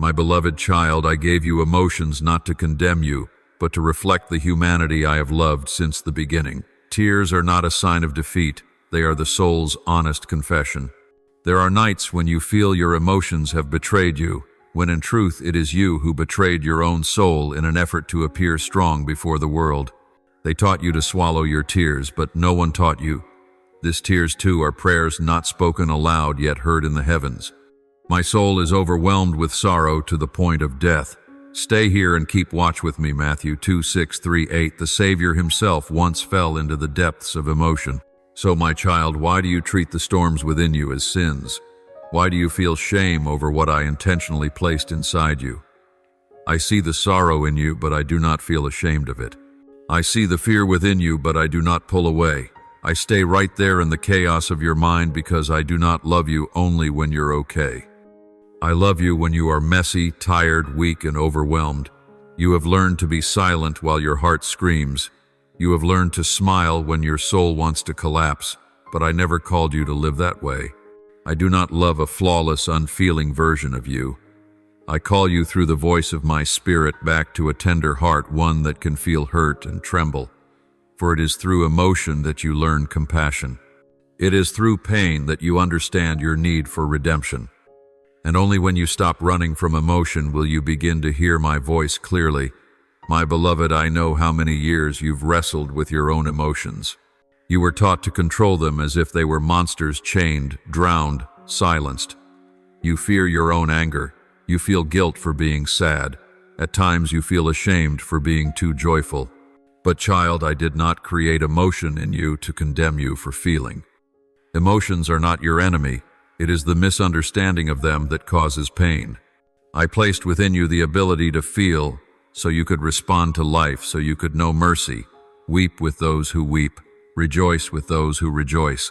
My beloved child, I gave you emotions not to condemn you, but to reflect the humanity I have loved since the beginning. Tears are not a sign of defeat, they are the soul's honest confession. There are nights when you feel your emotions have betrayed you, when in truth it is you who betrayed your own soul in an effort to appear strong before the world. They taught you to swallow your tears, but no one taught you. These tears too are prayers not spoken aloud yet heard in the heavens. My soul is overwhelmed with sorrow to the point of death. Stay here and keep watch with me, Matthew 2:6-3-8. The Savior himself once fell into the depths of emotion. So, my child, why do you treat the storms within you as sins? Why do you feel shame over what I intentionally placed inside you? I see the sorrow in you, but I do not feel ashamed of it. I see the fear within you, but I do not pull away. I stay right there in the chaos of your mind because I do not love you only when you're okay. I love you when you are messy, tired, weak, and overwhelmed. You have learned to be silent while your heart screams. You have learned to smile when your soul wants to collapse, but I never called you to live that way. I do not love a flawless, unfeeling version of you. I call you through the voice of my spirit back to a tender heart, one that can feel hurt and tremble. For it is through emotion that you learn compassion. It is through pain that you understand your need for redemption. And only when you stop running from emotion will you begin to hear my voice clearly. My beloved, I know how many years you've wrestled with your own emotions. You were taught to control them as if they were monsters, chained, drowned, silenced. You fear your own anger. You feel guilt for being sad. At times you feel ashamed for being too joyful. But child, I did not create emotion in you to condemn you for feeling. Emotions are not your enemy. It is the misunderstanding of them that causes pain. I placed within you the ability to feel, so you could respond to life, so you could know mercy, weep with those who weep, rejoice with those who rejoice.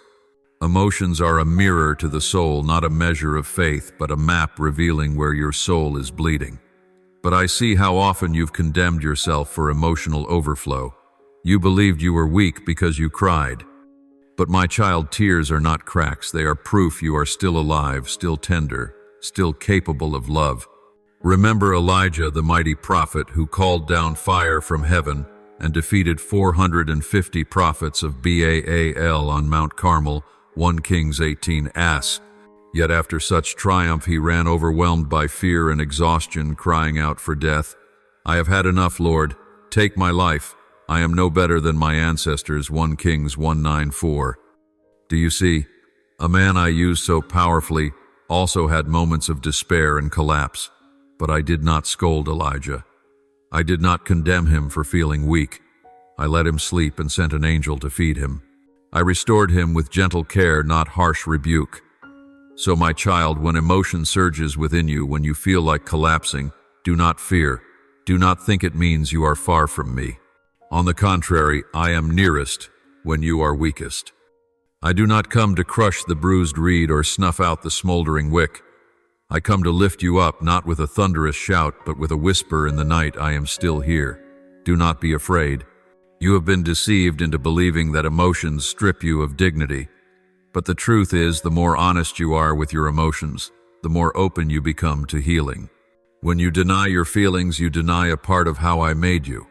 Emotions are a mirror to the soul, not a measure of faith, but a map revealing where your soul is bleeding. But I see how often you've condemned yourself for emotional overflow. You believed you were weak because you cried. But my child, tears are not cracks. They are proof you are still alive, still tender, still capable of love. Remember Elijah, the mighty prophet who called down fire from heaven and defeated 450 prophets of Baal on Mount Carmel, 1 Kings 18. Yet after such triumph he ran overwhelmed by fear and exhaustion, crying out for death. I have had enough, Lord. Take my life. I am no better than my ancestors, 1 Kings 1:9-4. Do you see? A man I used so powerfully also had moments of despair and collapse. But I did not scold Elijah. I did not condemn him for feeling weak. I let him sleep and sent an angel to feed him. I restored him with gentle care, not harsh rebuke. So my child, when emotion surges within you, when you feel like collapsing, do not fear. Do not think it means you are far from me. On the contrary, I am nearest when you are weakest. I do not come to crush the bruised reed or snuff out the smoldering wick. I come to lift you up, not with a thunderous shout, but with a whisper in the night, I am still here. Do not be afraid. You have been deceived into believing that emotions strip you of dignity. But the truth is, the more honest you are with your emotions, the more open you become to healing. When you deny your feelings, you deny a part of how I made you.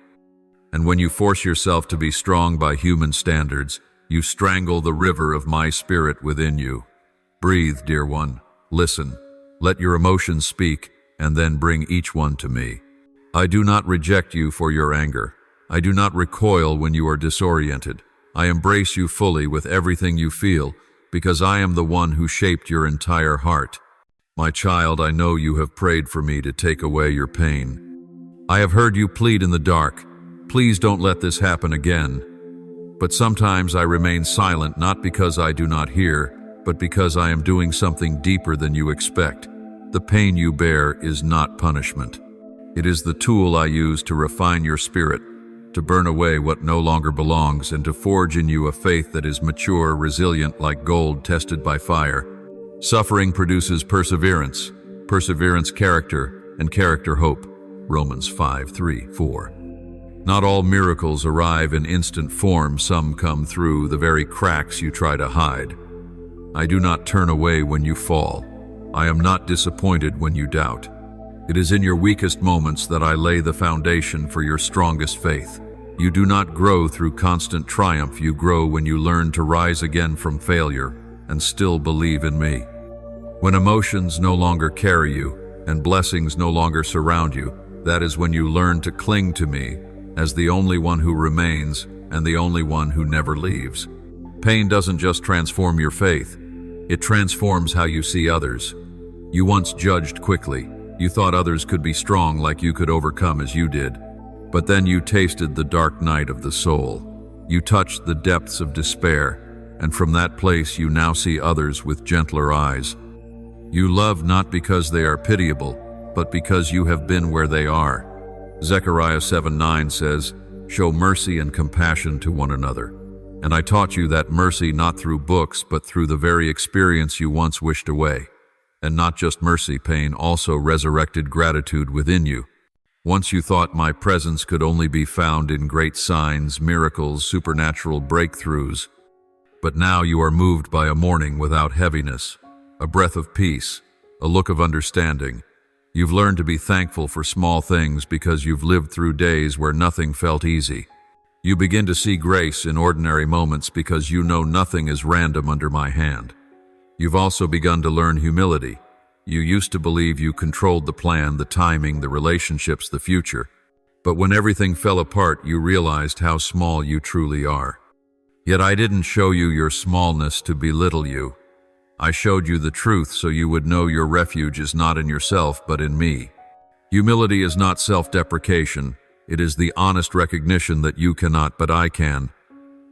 And when you force yourself to be strong by human standards, you strangle the river of my spirit within you. Breathe, dear one. Listen. Let your emotions speak, and then bring each one to me. I do not reject you for your anger. I do not recoil when you are disoriented. I embrace you fully with everything you feel, because I am the one who shaped your entire heart. My child, I know you have prayed for me to take away your pain. I have heard you plead in the dark. Please don't let this happen again. But sometimes I remain silent, not because I do not hear, but because I am doing something deeper than you expect. The pain you bear is not punishment. It is the tool I use to refine your spirit, to burn away what no longer belongs, and to forge in you a faith that is mature, resilient, like gold tested by fire. Suffering produces perseverance, perseverance character, and character hope. Romans 5:3-4. Not all miracles arrive in instant form. Some come through the very cracks you try to hide. I do not turn away when you fall. I am not disappointed when you doubt. It is in your weakest moments that I lay the foundation for your strongest faith. You do not grow through constant triumph, you grow when you learn to rise again from failure and still believe in me. When emotions no longer carry you and blessings no longer surround you, that is when you learn to cling to me as the only one who remains and the only one who never leaves. Pain doesn't just transform your faith, it transforms how you see others. You once judged quickly. You thought others could be strong like you could overcome as you did. But then you tasted the dark night of the soul. You touched the depths of despair, and from that place you now see others with gentler eyes. You love not because they are pitiable, but because you have been where they are. Zechariah 7:9 says, "Show mercy and compassion to one another." And I taught you that mercy not through books, but through the very experience you once wished away. And not just mercy, pain also resurrected gratitude within you. Once you thought my presence could only be found in great signs, miracles, supernatural breakthroughs. But now you are moved by a morning without heaviness, a breath of peace, a look of understanding. You've learned to be thankful for small things because you've lived through days where nothing felt easy. You begin to see grace in ordinary moments because you know nothing is random under my hand. You've also begun to learn humility. You used to believe you controlled the plan, the timing, the relationships, the future. But when everything fell apart, you realized how small you truly are. Yet I didn't show you your smallness to belittle you. I showed you the truth so you would know your refuge is not in yourself, but in me. Humility is not self-deprecation. It is the honest recognition that you cannot, but I can.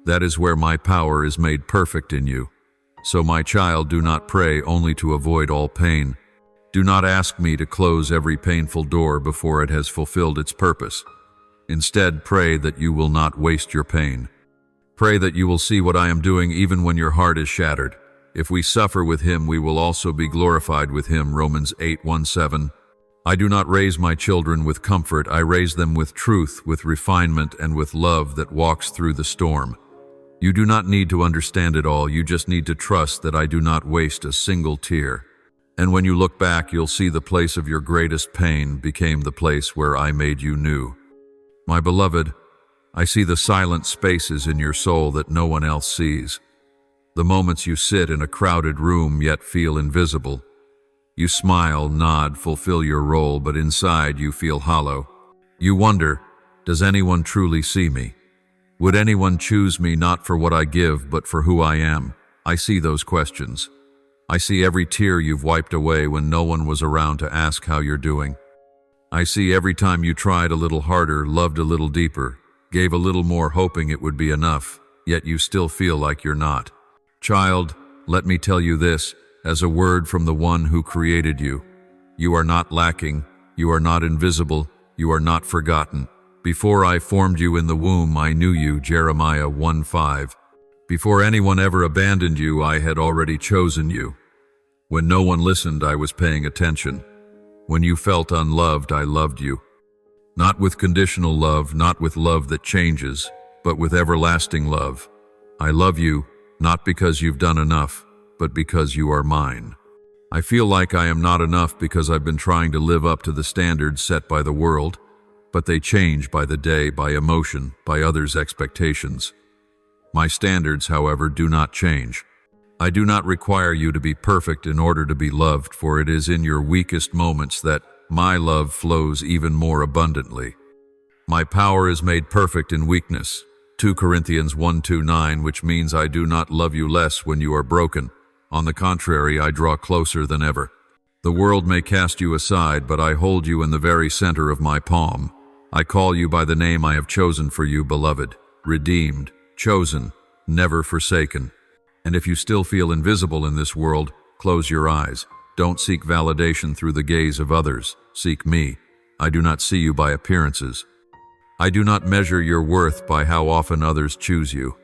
That is where my power is made perfect in you. So, my child, do not pray only to avoid all pain. Do not ask me to close every painful door before it has fulfilled its purpose. Instead, pray that you will not waste your pain. Pray that you will see what I am doing even when your heart is shattered. If we suffer with him, we will also be glorified with him. Romans 8:1-7. I do not raise my children with comfort. I raise them with truth, with refinement, and with love that walks through the storm. You do not need to understand it all. You just need to trust that I do not waste a single tear. And when you look back, you'll see the place of your greatest pain became the place where I made you new. My beloved, I see the silent spaces in your soul that no one else sees. The moments you sit in a crowded room yet feel invisible. You smile, nod, fulfill your role, but inside you feel hollow. You wonder, does anyone truly see me? Would anyone choose me not for what I give, but for who I am? I see those questions. I see every tear you've wiped away when no one was around to ask how you're doing. I see every time you tried a little harder, loved a little deeper, gave a little more hoping it would be enough, yet you still feel like you're not. Child, let me tell you this, as a word from the one who created you. You are not lacking, you are not invisible, you are not forgotten. Before I formed you in the womb, I knew you, Jeremiah 1:5. Before anyone ever abandoned you, I had already chosen you. When no one listened, I was paying attention. When you felt unloved, I loved you. Not with conditional love, not with love that changes, but with everlasting love. I love you, not because you've done enough, but because you are mine. I feel like I am not enough because I've been trying to live up to the standards set by the world, but they change by the day, by emotion, by others' expectations. My standards, however, do not change. I do not require you to be perfect in order to be loved, for it is in your weakest moments that my love flows even more abundantly. My power is made perfect in weakness. 2 Corinthians 1:2-9, which means I do not love you less when you are broken. On the contrary, I draw closer than ever. The world may cast you aside, but I hold you in the very center of my palm. I call you by the name I have chosen for you, beloved, redeemed, chosen, never forsaken. And if you still feel invisible in this world, close your eyes. Don't seek validation through the gaze of others. Seek me. I do not see you by appearances. I do not measure your worth by how often others choose you.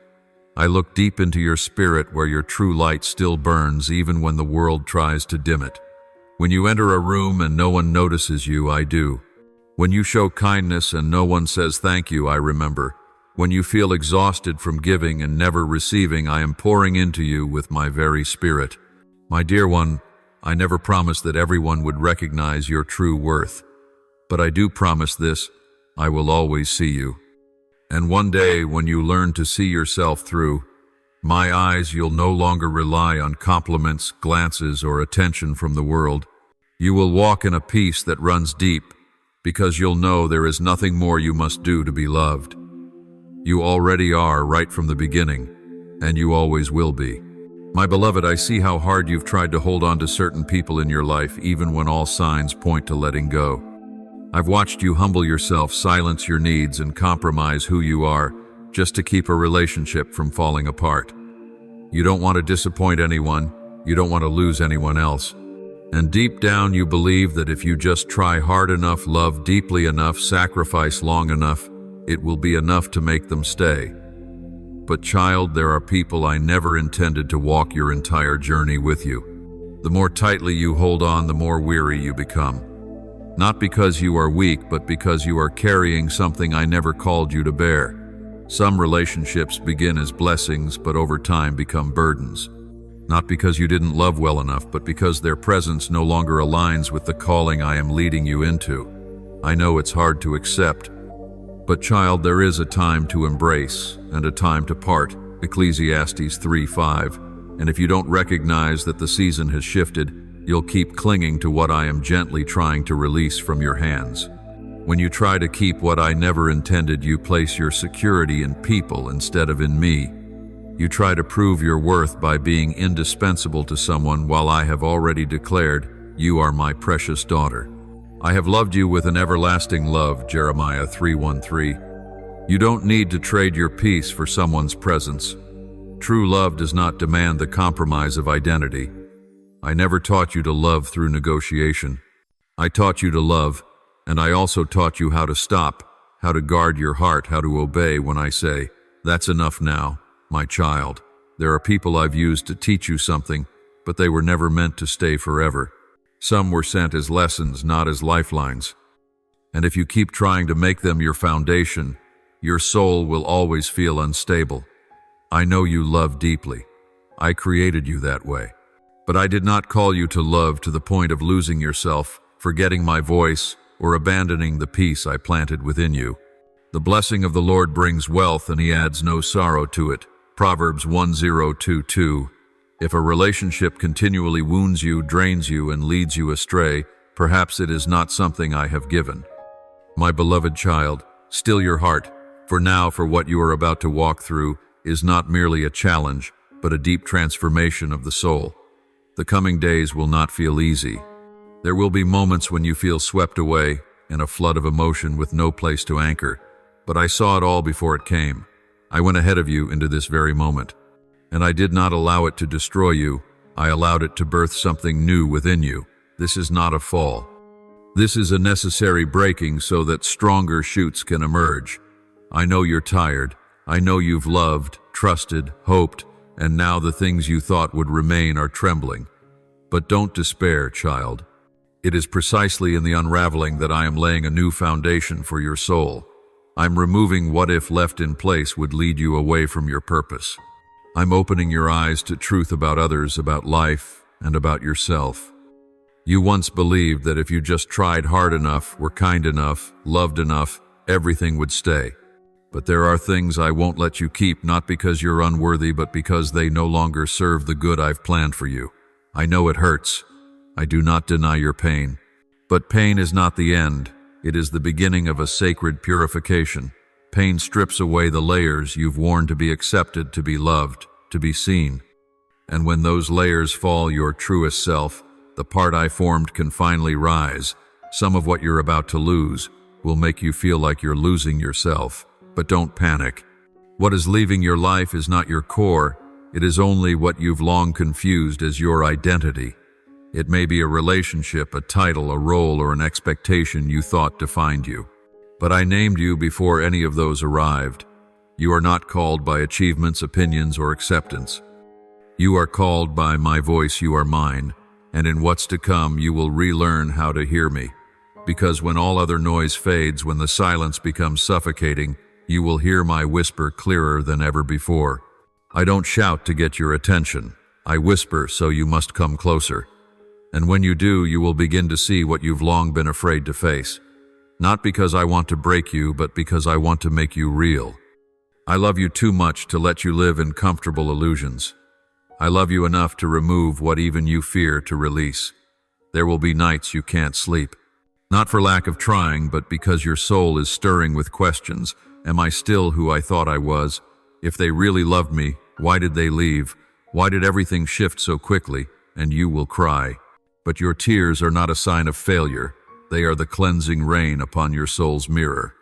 I look deep into your spirit where your true light still burns even when the world tries to dim it. When you enter a room and no one notices you, I do. When you show kindness and no one says thank you, I remember. When you feel exhausted from giving and never receiving, I am pouring into you with my very spirit. My dear one, I never promised that everyone would recognize your true worth. But I do promise this: I will always see you. And one day, when you learn to see yourself through my eyes, you'll no longer rely on compliments, glances, or attention from the world. You will walk in a peace that runs deep, because you'll know there is nothing more you must do to be loved. You already are right from the beginning, and you always will be. My beloved, I see how hard you've tried to hold on to certain people in your life, even when all signs point to letting go. I've watched you humble yourself, silence your needs, and compromise who you are, just to keep a relationship from falling apart. You don't want to disappoint anyone, you don't want to lose anyone else. And deep down you believe that if you just try hard enough, love deeply enough, sacrifice long enough, it will be enough to make them stay. But child, there are people I never intended to walk your entire journey with you. The more tightly you hold on, the more weary you become. Not because you are weak, but because you are carrying something I never called you to bear. Some relationships begin as blessings, but over time become burdens. Not because you didn't love well enough, but because their presence no longer aligns with the calling I am leading you into. I know it's hard to accept, but child, there is a time to embrace and a time to part. Ecclesiastes 3:5. And if you don't recognize that the season has shifted, you'll keep clinging to what I am gently trying to release from your hands. When you try to keep what I never intended, you place your security in people instead of in me. You try to prove your worth by being indispensable to someone, while I have already declared, you are my precious daughter. I have loved you with an everlasting love, Jeremiah 3:13. You don't need to trade your peace for someone's presence. True love does not demand the compromise of identity. I never taught you to love through negotiation. I taught you to love, and I also taught you how to stop, how to guard your heart, how to obey when I say, that's enough now, my child. There are people I've used to teach you something, but they were never meant to stay forever. Some were sent as lessons, not as lifelines. And if you keep trying to make them your foundation, your soul will always feel unstable. I know you love deeply. I created you that way. But I did not call you to love to the point of losing yourself, forgetting my voice, or abandoning the peace I planted within you. The blessing of the Lord brings wealth, and he adds no sorrow to it. Proverbs 10:22. If a relationship continually wounds you, drains you, and leads you astray, perhaps it is not something I have given. My beloved child, still your heart, for now, for what you are about to walk through is not merely a challenge, but a deep transformation of the soul. The coming days will not feel easy. There will be moments when you feel swept away in a flood of emotion with no place to anchor. But I saw it all before it came. I went ahead of you into this very moment. And I did not allow it to destroy you. I allowed it to birth something new within you. This is not a fall. This is a necessary breaking so that stronger shoots can emerge. I know you're tired. I know you've loved, trusted, hoped, and now the things you thought would remain are trembling. But don't despair, child. It is precisely in the unraveling that I am laying a new foundation for your soul. I'm removing what, if left in place, would lead you away from your purpose. I'm opening your eyes to truth about others, about life, and about yourself. You once believed that if you just tried hard enough, were kind enough, loved enough, everything would stay. But there are things I won't let you keep, not because you're unworthy, but because they no longer serve the good I've planned for you. I know it hurts. I do not deny your pain. But pain is not the end. It is the beginning of a sacred purification. Pain strips away the layers you've worn to be accepted, to be loved, to be seen. And when those layers fall, your truest self, the part I formed, can finally rise. Some of what you're about to lose will make you feel like you're losing yourself. But don't panic. What is leaving your life is not your core. It is only what you've long confused as your identity. It may be a relationship, a title, a role, or an expectation you thought defined you. But I named you before any of those arrived. You are not called by achievements, opinions, or acceptance. You are called by my voice. You are mine. And in what's to come, you will relearn how to hear me. Because when all other noise fades, when the silence becomes suffocating, you will hear my whisper clearer than ever before. I don't shout to get your attention. I whisper so you must come closer. And when you do, you will begin to see what you've long been afraid to face. Not because I want to break you, but because I want to make you real. I love you too much to let you live in comfortable illusions. I love you enough to remove what even you fear to release. There will be nights you can't sleep. Not for lack of trying, but because your soul is stirring with questions. Am I still who I thought I was? If they really loved me, why did they leave? Why did everything shift so quickly? And you will cry. But your tears are not a sign of failure. They are the cleansing rain upon your soul's mirror.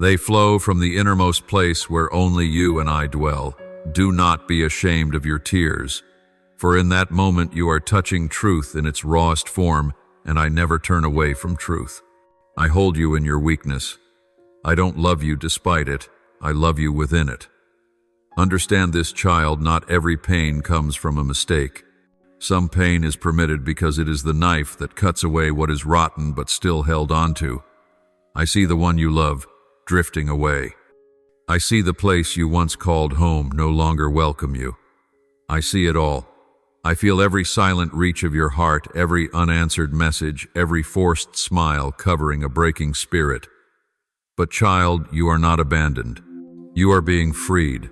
They flow from the innermost place where only you and I dwell. Do not be ashamed of your tears, for in that moment you are touching truth in its rawest form, and I never turn away from truth. I hold you in your weakness. I don't love you despite it. I love you within it. Understand this, child, not every pain comes from a mistake. Some pain is permitted because it is the knife that cuts away what is rotten but still held onto. I see the one you love drifting away. I see the place you once called home no longer welcome you. I see it all. I feel every silent reach of your heart, every unanswered message, every forced smile covering a breaking spirit. But child, you are not abandoned. You are being freed.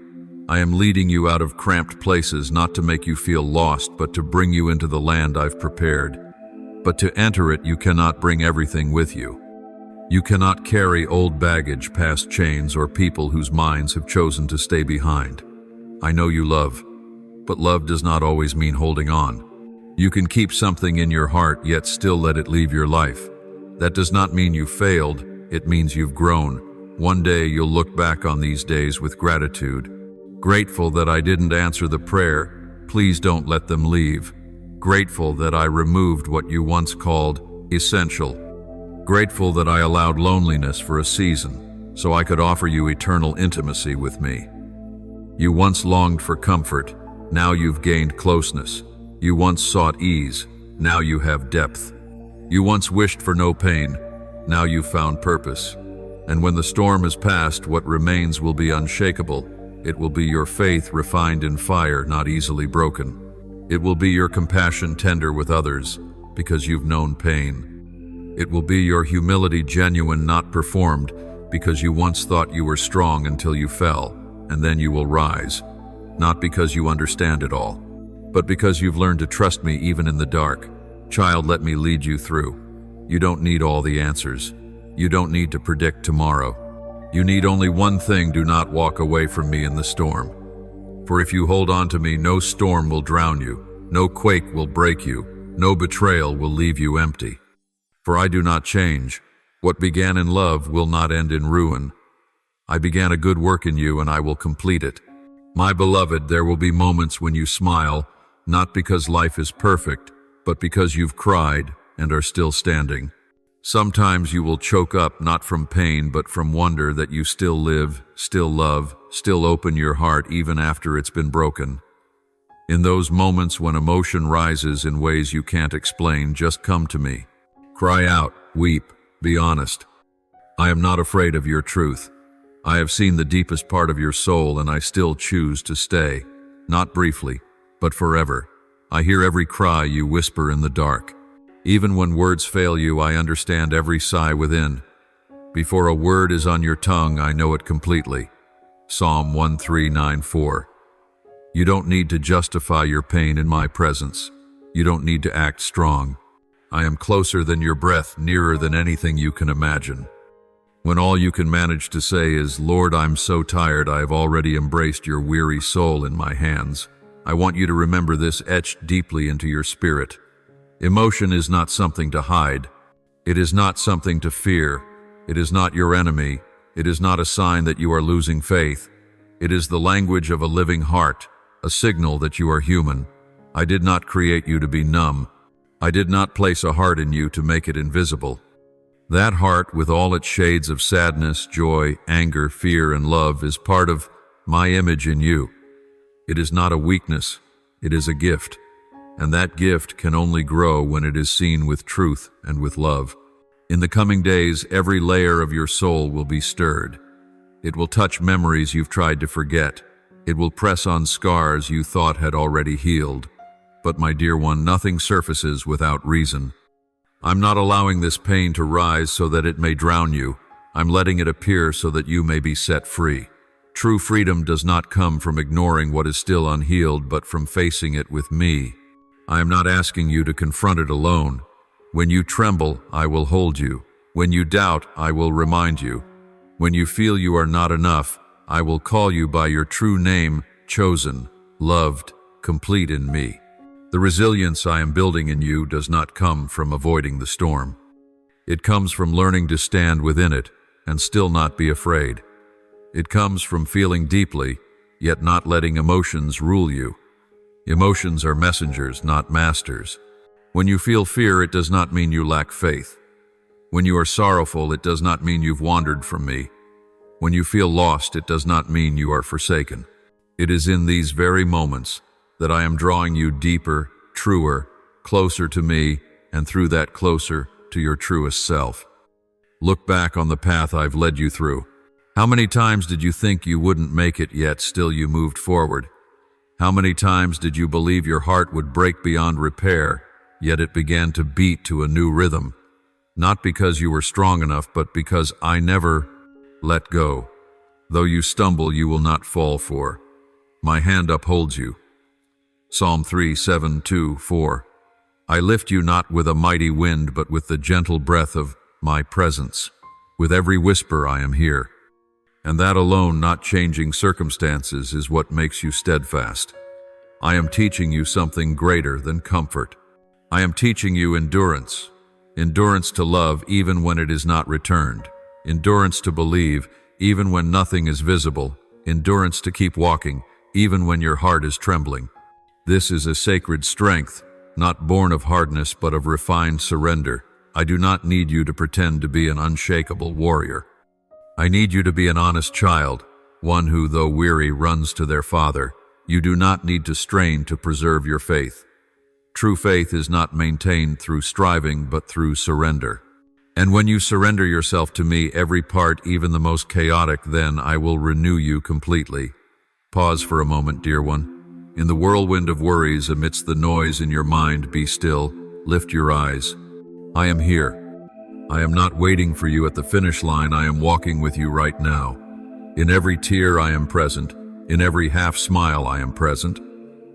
I am leading you out of cramped places, not to make you feel lost, but to bring you into the land I've prepared. But to enter it, you cannot bring everything with you. You cannot carry old baggage, past chains, or people whose minds have chosen to stay behind. I know you love, but love does not always mean holding on. You can keep something in your heart, yet still let it leave your life. That does not mean you failed, it means you've grown. One day you'll look back on these days with gratitude. Grateful that I didn't answer the prayer, please don't let them leave. Grateful that I removed what you once called essential. Grateful that I allowed loneliness for a season, so I could offer you eternal intimacy with me. You once longed for comfort, now you've gained closeness. You once sought ease, now you have depth. You once wished for no pain, now you've found purpose. And when the storm has passed, what remains will be unshakable. It will be your faith refined in fire, not easily broken. It will be your compassion tender with others, because you've known pain. It will be your humility genuine, not performed, because you once thought you were strong until you fell, and then you will rise. Not because you understand it all, but because you've learned to trust me even in the dark. Child, let me lead you through. You don't need all the answers. You don't need to predict tomorrow. You need only one thing: do not walk away from me in the storm. For if you hold on to me, no storm will drown you, no quake will break you, no betrayal will leave you empty. For I do not change. What began in love will not end in ruin. I began a good work in you, and I will complete it. My beloved, there will be moments when you smile, not because life is perfect, but because you've cried and are still standing. Sometimes you will choke up, not from pain, but from wonder that you still live, still love, still open your heart even after it's been broken. In those moments when emotion rises in ways you can't explain, just come to me. Cry out, weep, be honest. I am not afraid of your truth. I have seen the deepest part of your soul, and I still choose to stay, not briefly, but forever. I hear every cry you whisper in the dark. Even when words fail you, I understand every sigh within. Before a word is on your tongue, I know it completely. Psalm 1394. You don't need to justify your pain in my presence. You don't need to act strong. I am closer than your breath, nearer than anything you can imagine. When all you can manage to say is, Lord, I'm so tired, I have already embraced your weary soul in my hands. I want you to remember this etched deeply into your spirit. Emotion is not something to hide. It is not something to fear. It is not your enemy. It is not a sign that you are losing faith. It is the language of a living heart, a signal that you are human. I did not create you to be numb. I did not place a heart in you to make it invisible. That heart, with all its shades of sadness, joy, anger, fear, and love, is part of my image in you. It is not a weakness. It is a gift. And that gift can only grow when it is seen with truth and with love. In the coming days, every layer of your soul will be stirred. It will touch memories you've tried to forget. It will press on scars you thought had already healed. But my dear one, nothing surfaces without reason. I'm not allowing this pain to rise so that it may drown you. I'm letting it appear so that you may be set free. True freedom does not come from ignoring what is still unhealed, but from facing it with me. I am not asking you to confront it alone. When you tremble, I will hold you. When you doubt, I will remind you. When you feel you are not enough, I will call you by your true name, chosen, loved, complete in me. The resilience I am building in you does not come from avoiding the storm. It comes from learning to stand within it and still not be afraid. It comes from feeling deeply, yet not letting emotions rule you. Emotions are messengers, not masters. When you feel fear, it does not mean you lack faith. When you are sorrowful, it does not mean you've wandered from me. When you feel lost, it does not mean you are forsaken. It is in these very moments that I am drawing you deeper, truer, closer to me, and through that closer to your truest self. Look back on the path I've led you through. How many times did you think you wouldn't make it, yet still you moved forward? How many times did you believe your heart would break beyond repair, yet it began to beat to a new rhythm? Not because you were strong enough, but because I never let go. Though you stumble, you will not fall, for my hand upholds you. Psalm 3:7-4. I lift you not with a mighty wind, but with the gentle breath of my presence. With every whisper I am here. And that alone, not changing circumstances, is what makes you steadfast. I am teaching you something greater than comfort. I am teaching you endurance. Endurance to love even when it is not returned. Endurance to believe even when nothing is visible. Endurance to keep walking even when your heart is trembling. This is a sacred strength, not born of hardness but of refined surrender. I do not need you to pretend to be an unshakable warrior. I need you to be an honest child, one who, though weary, runs to their father. You do not need to strain to preserve your faith. True faith is not maintained through striving, but through surrender. And when you surrender yourself to me, every part, even the most chaotic, then I will renew you completely. Pause for a moment, dear one. In the whirlwind of worries, amidst the noise in your mind, be still, lift your eyes. I am here. I am not waiting for you at the finish line. I am walking with you right now. In every tear I am present. In every half smile I am present.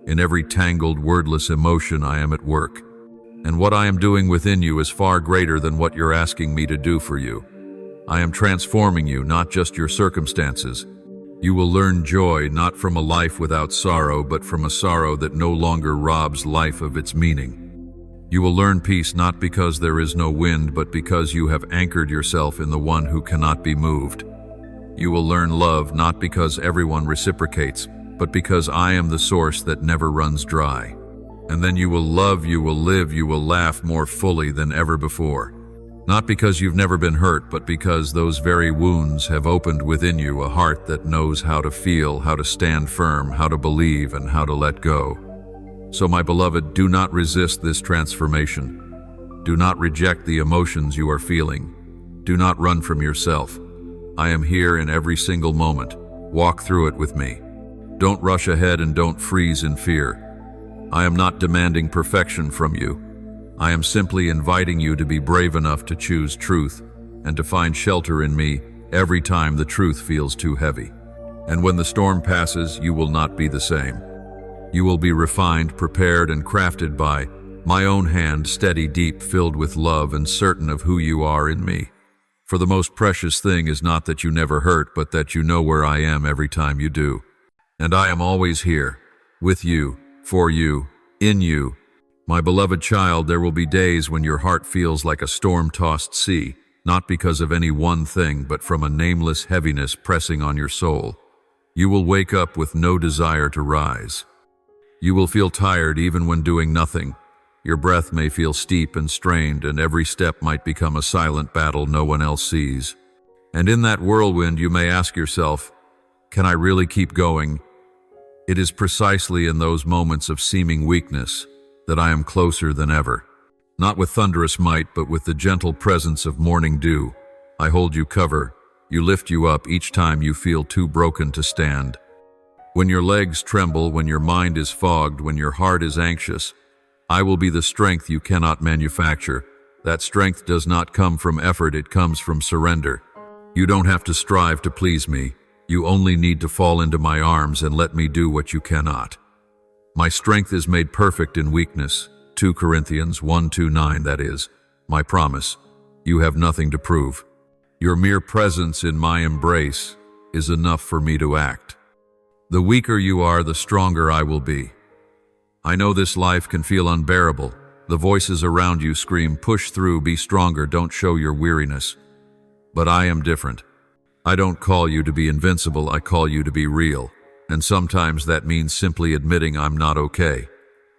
In every tangled, wordless emotion I am at work. And what I am doing within you is far greater than what you're asking me to do for you. I am transforming you, not just your circumstances. You will learn joy not from a life without sorrow, but from a sorrow that no longer robs life of its meaning. You will learn peace not because there is no wind, but because you have anchored yourself in the one who cannot be moved. You will learn love not because everyone reciprocates, but because I am the source that never runs dry. And then you will love, you will live, you will laugh more fully than ever before. Not because you've never been hurt, but because those very wounds have opened within you a heart that knows how to feel, how to stand firm, how to believe, and how to let go. So, my beloved, do not resist this transformation. Do not reject the emotions you are feeling. Do not run from yourself. I am here in every single moment. Walk through it with me. Don't rush ahead and don't freeze in fear. I am not demanding perfection from you. I am simply inviting you to be brave enough to choose truth and to find shelter in me every time the truth feels too heavy. And when the storm passes, you will not be the same. You will be refined, prepared, and crafted by my own hand, steady, deep, filled with love, and certain of who you are in me. For the most precious thing is not that you never hurt, but that you know where I am every time you do. And I am always here, with you, for you, in you. My beloved child, there will be days when your heart feels like a storm-tossed sea, not because of any one thing, but from a nameless heaviness pressing on your soul. You will wake up with no desire to rise. You will feel tired even when doing nothing. Your breath may feel steep and strained, and every step might become a silent battle no one else sees. And in that whirlwind, you may ask yourself, can I really keep going? It is precisely in those moments of seeming weakness that I am closer than ever. Not with thunderous might, but with the gentle presence of morning dew. I hold you cover. You lift you up each time you feel too broken to stand. When your legs tremble, when your mind is fogged, when your heart is anxious, I will be the strength you cannot manufacture. That strength does not come from effort, it comes from surrender. You don't have to strive to please me. You only need to fall into my arms and let me do what you cannot. My strength is made perfect in weakness. 2 Corinthians 1:2-9, that is, my promise. You have nothing to prove. Your mere presence in my embrace is enough for me to act. The weaker you are, the stronger I will be. I know this life can feel unbearable. The voices around you scream, push through, be stronger, don't show your weariness. But I am different. I don't call you to be invincible, I call you to be real. And sometimes that means simply admitting I'm not okay.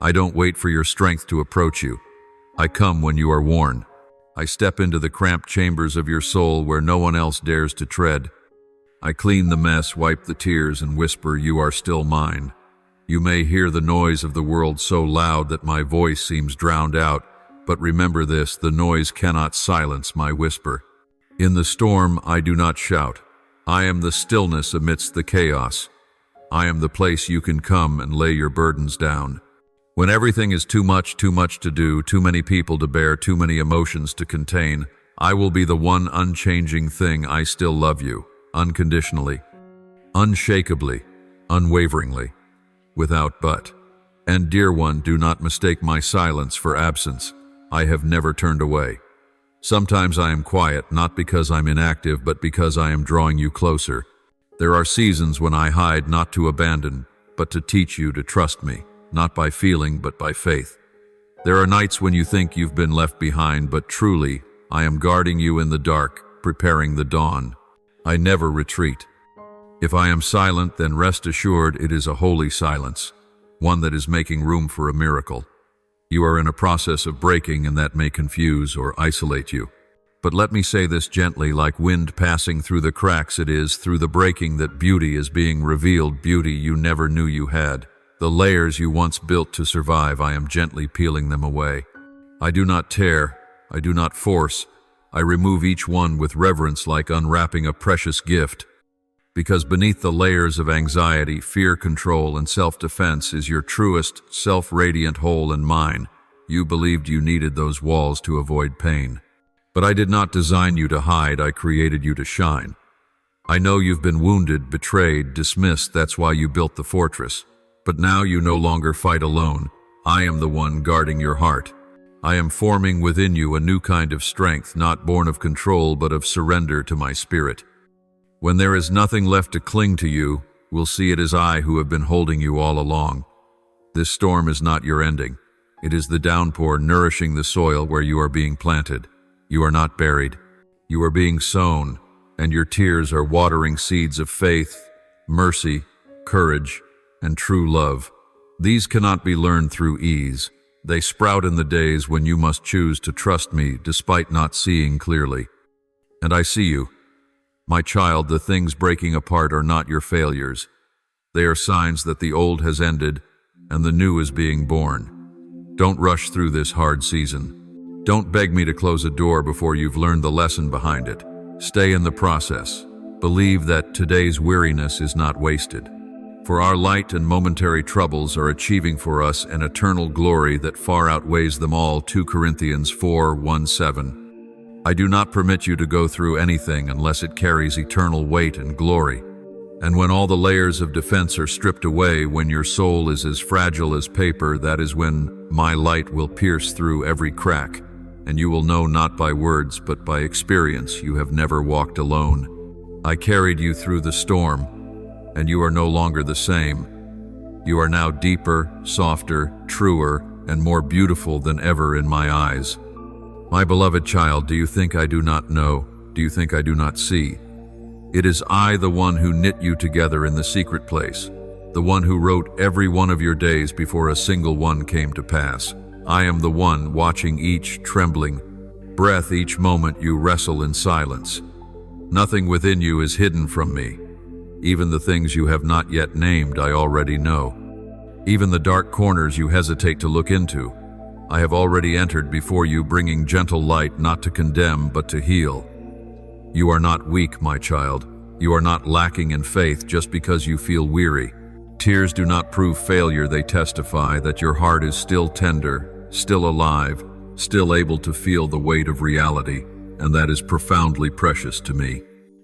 I don't wait for your strength to approach you. I come when you are worn. I step into the cramped chambers of your soul where no one else dares to tread. I clean the mess, wipe the tears, and whisper, you are still mine. You may hear the noise of the world so loud that my voice seems drowned out, but remember this, the noise cannot silence my whisper. In the storm, I do not shout. I am the stillness amidst the chaos. I am the place you can come and lay your burdens down. When everything is too much to do, too many people to bear, too many emotions to contain, I will be the one unchanging thing. I still love you, unconditionally, unshakably, unwaveringly, without but. And dear one, do not mistake my silence for absence. I have never turned away. Sometimes I am quiet, not because I'm inactive, but because I am drawing you closer. There are seasons when I hide, not to abandon, but to teach you to trust me, not by feeling, but by faith. There are nights when you think you've been left behind, but truly, I am guarding you in the dark, preparing the dawn. I never retreat. If I am silent, then rest assured it is a holy silence, one that is making room for a miracle. You are in a process of breaking, and that may confuse or isolate you. But let me say this gently, like wind passing through the cracks, it is through the breaking that beauty is being revealed, beauty you never knew you had. The layers you once built to survive, I am gently peeling them away. I do not tear, I do not force, I remove each one with reverence, like unwrapping a precious gift. Because beneath the layers of anxiety, fear, control, and self-defense is your truest, self-radiant whole and mine. You believed you needed those walls to avoid pain. But I did not design you to hide, I created you to shine. I know you've been wounded, betrayed, dismissed, that's why you built the fortress. But now you no longer fight alone. I am the one guarding your heart. I am forming within you a new kind of strength, not born of control, but of surrender to my spirit. When there is nothing left to cling to you, we'll see it as I who have been holding you all along. This storm is not your ending. It is the downpour nourishing the soil where you are being planted. You are not buried. You are being sown, and your tears are watering seeds of faith, mercy, courage, and true love. These cannot be learned through ease. They sprout in the days when you must choose to trust me despite not seeing clearly. And I see you. My child, the things breaking apart are not your failures. They are signs that the old has ended and the new is being born. Don't rush through this hard season. Don't beg me to close a door before you've learned the lesson behind it. Stay in the process. Believe that today's weariness is not wasted. For our light and momentary troubles are achieving for us an eternal glory that far outweighs them all. 2 Corinthians 4:1-7. I do not permit you to go through anything unless it carries eternal weight and glory. And when all the layers of defense are stripped away, when your soul is as fragile as paper, that is when my light will pierce through every crack, and you will know not by words but by experience you have never walked alone. I carried you through the storm, and you are no longer the same. You are now deeper, softer, truer, and more beautiful than ever in my eyes. My beloved child, do you think I do not know? Do you think I do not see? It is I, the one who knit you together in the secret place, the one who wrote every one of your days before a single one came to pass. I am the one watching each trembling breath, each moment you wrestle in silence. Nothing within you is hidden from me. Even the things you have not yet named, I already know. Even the dark corners you hesitate to look into, I have already entered before you, bringing gentle light, not to condemn, but to heal. You are not weak, my child. You are not lacking in faith just because you feel weary. Tears do not prove failure, they testify that your heart is still tender, still alive, still able to feel the weight of reality, and that is profoundly precious to me.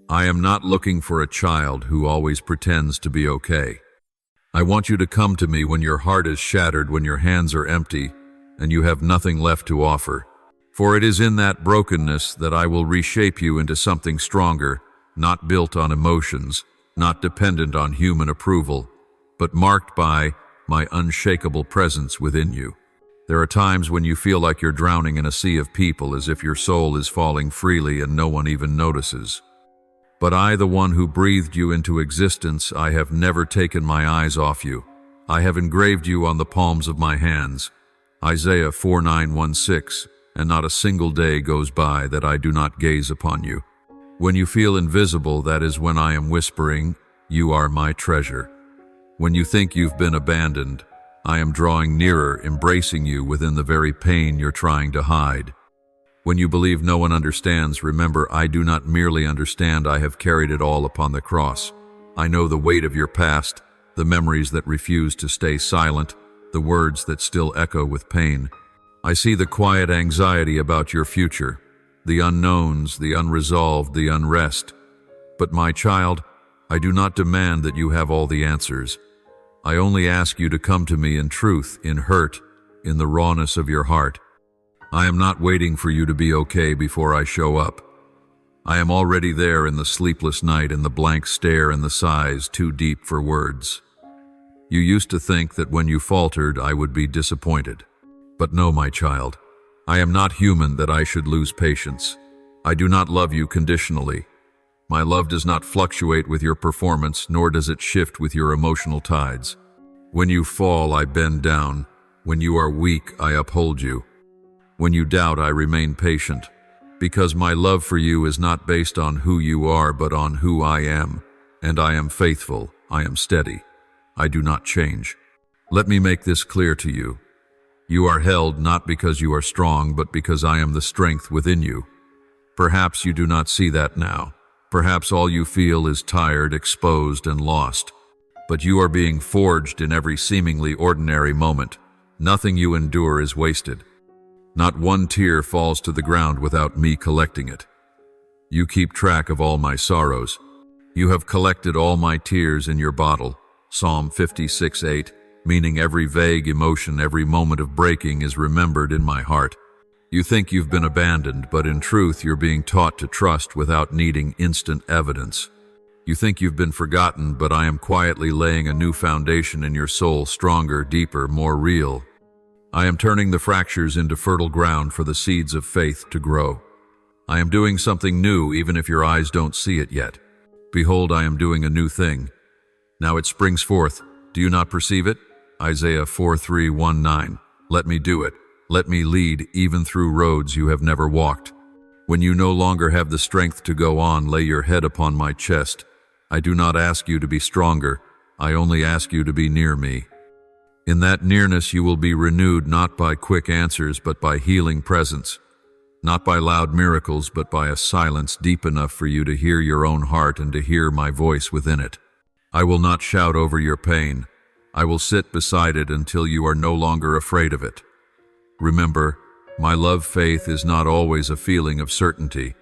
I am not looking for a child who always pretends to be okay. I want you to come to me when your heart is shattered, when your hands are empty, and you have nothing left to offer. For it is in that brokenness that I will reshape you into something stronger, not built on emotions, not dependent on human approval, but marked by my unshakable presence within you. There are times when you feel like you're drowning in a sea of people, as if your soul is falling freely and no one even notices. But I, the one who breathed you into existence, I have never taken my eyes off you. I have engraved you on the palms of my hands. Isaiah 49:16, and not a single day goes by that I do not gaze upon you. When you feel invisible, that is when I am whispering, you are my treasure. When you think you've been abandoned, I am drawing nearer, embracing you within the very pain you're trying to hide. When you believe no one understands, remember, I do not merely understand, I have carried it all upon the cross. I know the weight of your past, the memories that refuse to stay silent, the words that still echo with pain. I see the quiet anxiety about your future, the unknowns, the unresolved, the unrest. But my child, I do not demand that you have all the answers. I only ask you to come to me in truth, in hurt, in the rawness of your heart. I am not waiting for you to be okay before I show up. I am already there in the sleepless night, in the blank stare and the sighs too deep for words. You used to think that when you faltered, I would be disappointed. But no, my child, I am not human that I should lose patience. I do not love you conditionally. My love does not fluctuate with your performance, nor does it shift with your emotional tides. When you fall, I bend down. When you are weak, I uphold you. When you doubt, I remain patient, because my love for you is not based on who you are, but on who I am. And I am faithful, I am steady. I do not change. Let me make this clear to you. You are held not because you are strong, but because I am the strength within you. Perhaps you do not see that now. Perhaps all you feel is tired, exposed, and lost. But you are being forged in every seemingly ordinary moment. Nothing you endure is wasted. Not one tear falls to the ground without me collecting it. You keep track of all my sorrows. You have collected all my tears in your bottle. Psalm 56:8, meaning every vague emotion, every moment of breaking is remembered in my heart. You think you've been abandoned, but in truth you're being taught to trust without needing instant evidence. You think you've been forgotten, but I am quietly laying a new foundation in your soul, stronger, deeper, more real. I am turning the fractures into fertile ground for the seeds of faith to grow. I am doing something new, even if your eyes don't see it yet. Behold, I am doing a new thing. Now it springs forth. Do you not perceive it? Isaiah 43:19. Let me do it. Let me lead even through roads you have never walked. When you no longer have the strength to go on, lay your head upon my chest. I do not ask you to be stronger. I only ask you to be near me. In that nearness you will be renewed, not by quick answers, but by healing presence. Not by loud miracles, but by a silence deep enough for you to hear your own heart and to hear my voice within it. I will not shout over your pain. I will sit beside it until you are no longer afraid of it. Remember, my love faith is not always a feeling of certainty.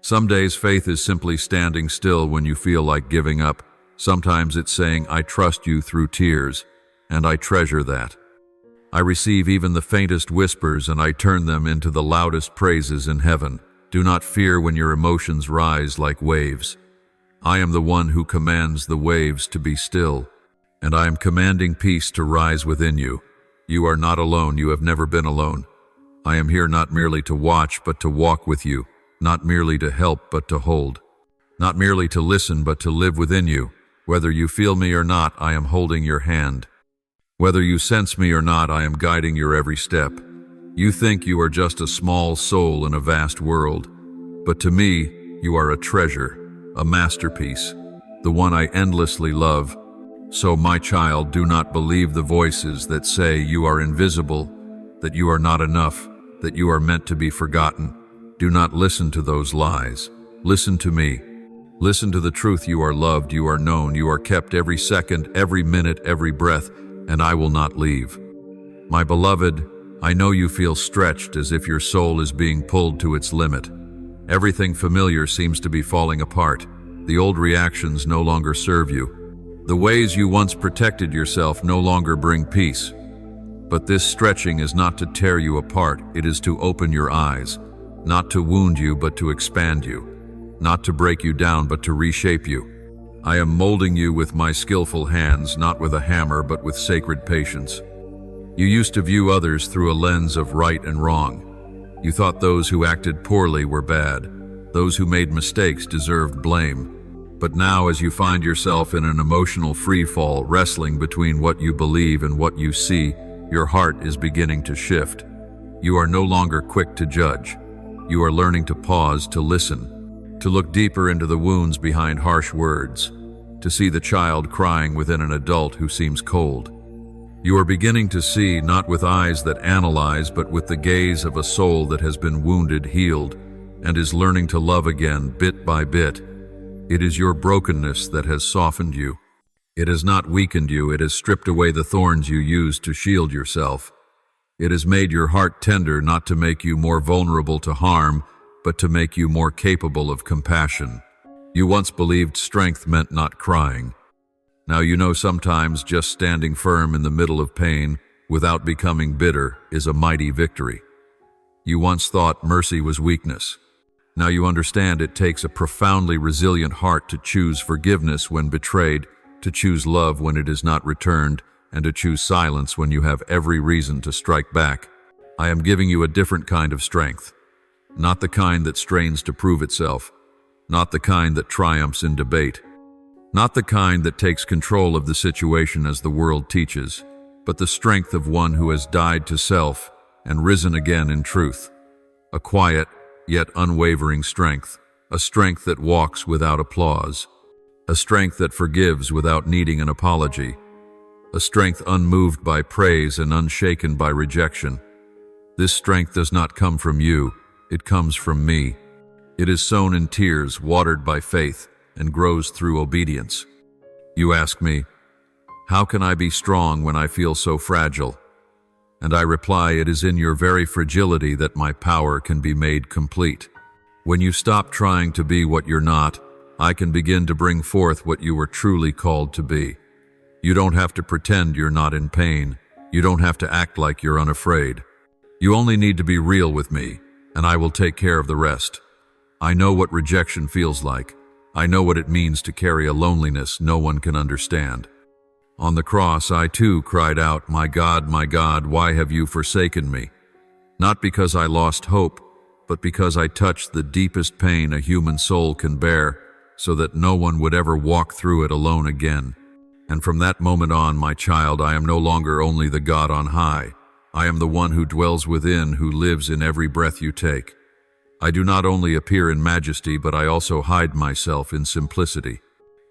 Some days faith is simply standing still when you feel like giving up. Sometimes it's saying, I trust you through tears, and I treasure that. I receive even the faintest whispers and I turn them into the loudest praises in heaven. Do not fear when your emotions rise like waves. I am the one who commands the waves to be still, and I am commanding peace to rise within you. You are not alone. You have never been alone. I am here not merely to watch, but to walk with you, not merely to help, but to hold, not merely to listen, but to live within you. Whether you feel me or not, I am holding your hand. Whether you sense me or not, I am guiding your every step. You think you are just a small soul in a vast world, but to me, you are a treasure, a masterpiece, the one I endlessly love. So, my child, do not believe the voices that say you are invisible, that you are not enough, that you are meant to be forgotten. Do not listen to those lies. Listen to me. Listen to the truth. You are loved, you are known, you are kept every second, every minute, every breath, and I will not leave. My beloved, I know you feel stretched as if your soul is being pulled to its limit. Everything familiar seems to be falling apart. The old reactions no longer serve you. The ways you once protected yourself no longer bring peace. But this stretching is not to tear you apart, it is to open your eyes. Not to wound you, but to expand you. Not to break you down, but to reshape you. I am molding you with my skillful hands, not with a hammer, but with sacred patience. You used to view others through a lens of right and wrong. You thought those who acted poorly were bad. Those who made mistakes deserved blame. But now, as you find yourself in an emotional freefall, wrestling between what you believe and what you see, your heart is beginning to shift. You are no longer quick to judge. You are learning to pause, to listen, to look deeper into the wounds behind harsh words, to see the child crying within an adult who seems cold. You are beginning to see not with eyes that analyze, but with the gaze of a soul that has been wounded, healed, and is learning to love again bit by bit. It is your brokenness that has softened you. It has not weakened you, it has stripped away the thorns you used to shield yourself. It has made your heart tender, not to make you more vulnerable to harm, but to make you more capable of compassion. You once believed strength meant not crying. Now you know sometimes just standing firm in the middle of pain without becoming bitter is a mighty victory. You once thought mercy was weakness. Now you understand it takes a profoundly resilient heart to choose forgiveness when betrayed, to choose love when it is not returned, and to choose silence when you have every reason to strike back. I am giving you a different kind of strength. Not the kind that strains to prove itself. Not the kind that triumphs in debate. Not the kind that takes control of the situation as the world teaches, but the strength of one who has died to self and risen again in truth. A quiet, yet unwavering strength. A strength that walks without applause. A strength that forgives without needing an apology. A strength unmoved by praise and unshaken by rejection. This strength does not come from you, it comes from me. It is sown in tears, watered by faith, and grows through obedience. You ask me, how can I be strong when I feel so fragile? And I reply, it is in your very fragility that my power can be made complete. When you stop trying to be what you're not, I can begin to bring forth what you were truly called to be. You don't have to pretend you're not in pain. You don't have to act like you're unafraid. You only need to be real with me, and I will take care of the rest. I know what rejection feels like. I know what it means to carry a loneliness no one can understand. On the cross, I too cried out, my God, why have you forsaken me? Not because I lost hope, but because I touched the deepest pain a human soul can bear, so that no one would ever walk through it alone again. And from that moment on, my child, I am no longer only the God on high. I am the one who dwells within, who lives in every breath you take. I do not only appear in majesty, but I also hide myself in simplicity.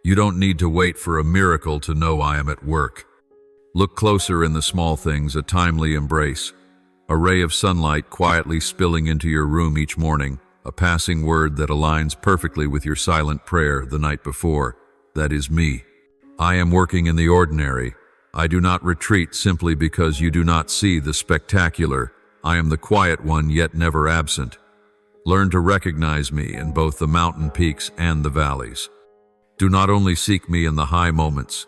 You don't need to wait for a miracle to know I am at work. Look closer in the small things, a timely embrace, a ray of sunlight quietly spilling into your room each morning, a passing word that aligns perfectly with your silent prayer the night before. That is me. I am working in the ordinary. I do not retreat simply because you do not see the spectacular. I am the quiet one, yet never absent. Learn to recognize me in both the mountain peaks and the valleys. Do not only seek me in the high moments.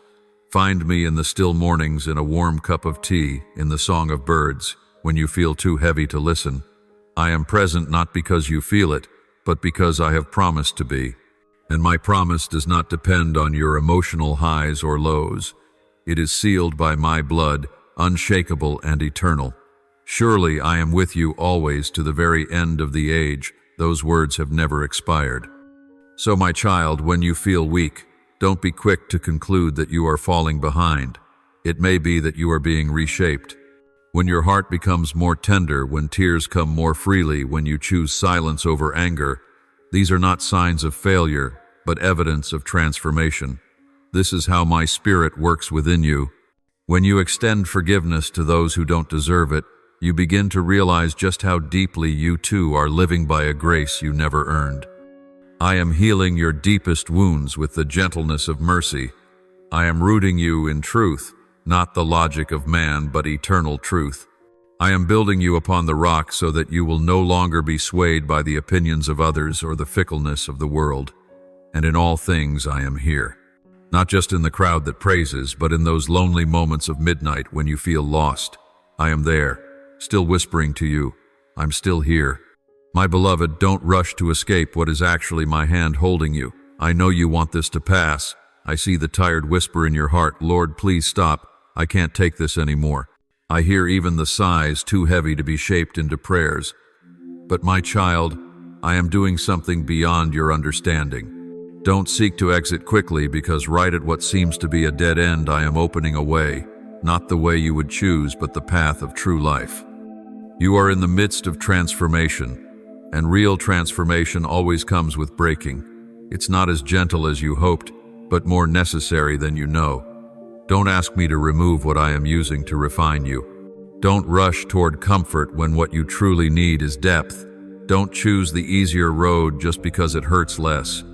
Find me in the still mornings, in a warm cup of tea, in the song of birds, when you feel too heavy to listen. I am present not because you feel it, but because I have promised to be. And my promise does not depend on your emotional highs or lows. It is sealed by my blood, unshakable and eternal. Surely I am with you always to the very end of the age. Those words have never expired. So, my child, when you feel weak, don't be quick to conclude that you are falling behind. It may be that you are being reshaped. When your heart becomes more tender, when tears come more freely, when you choose silence over anger, these are not signs of failure, but evidence of transformation. This is how my Spirit works within you. When you extend forgiveness to those who don't deserve it, you begin to realize just how deeply you too are living by a grace you never earned. I am healing your deepest wounds with the gentleness of mercy. I am rooting you in truth, not the logic of man, but eternal truth. I am building you upon the rock so that you will no longer be swayed by the opinions of others or the fickleness of the world. And in all things I am here. Not just in the crowd that praises, but in those lonely moments of midnight when you feel lost. I am there, still whispering to you, I'm still here. My beloved, don't rush to escape what is actually my hand holding you. I know you want this to pass. I see the tired whisper in your heart, Lord, please stop. I can't take this anymore. I hear even the sighs too heavy to be shaped into prayers. But my child, I am doing something beyond your understanding. Don't seek to exit quickly, because right at what seems to be a dead end, I am opening a way, not the way you would choose, but the path of true life. You are in the midst of transformation, and real transformation always comes with breaking. It's not as gentle as you hoped, but more necessary than you know. Don't ask me to remove what I am using to refine you. Don't rush toward comfort when what you truly need is depth. Don't choose the easier road just because it hurts less.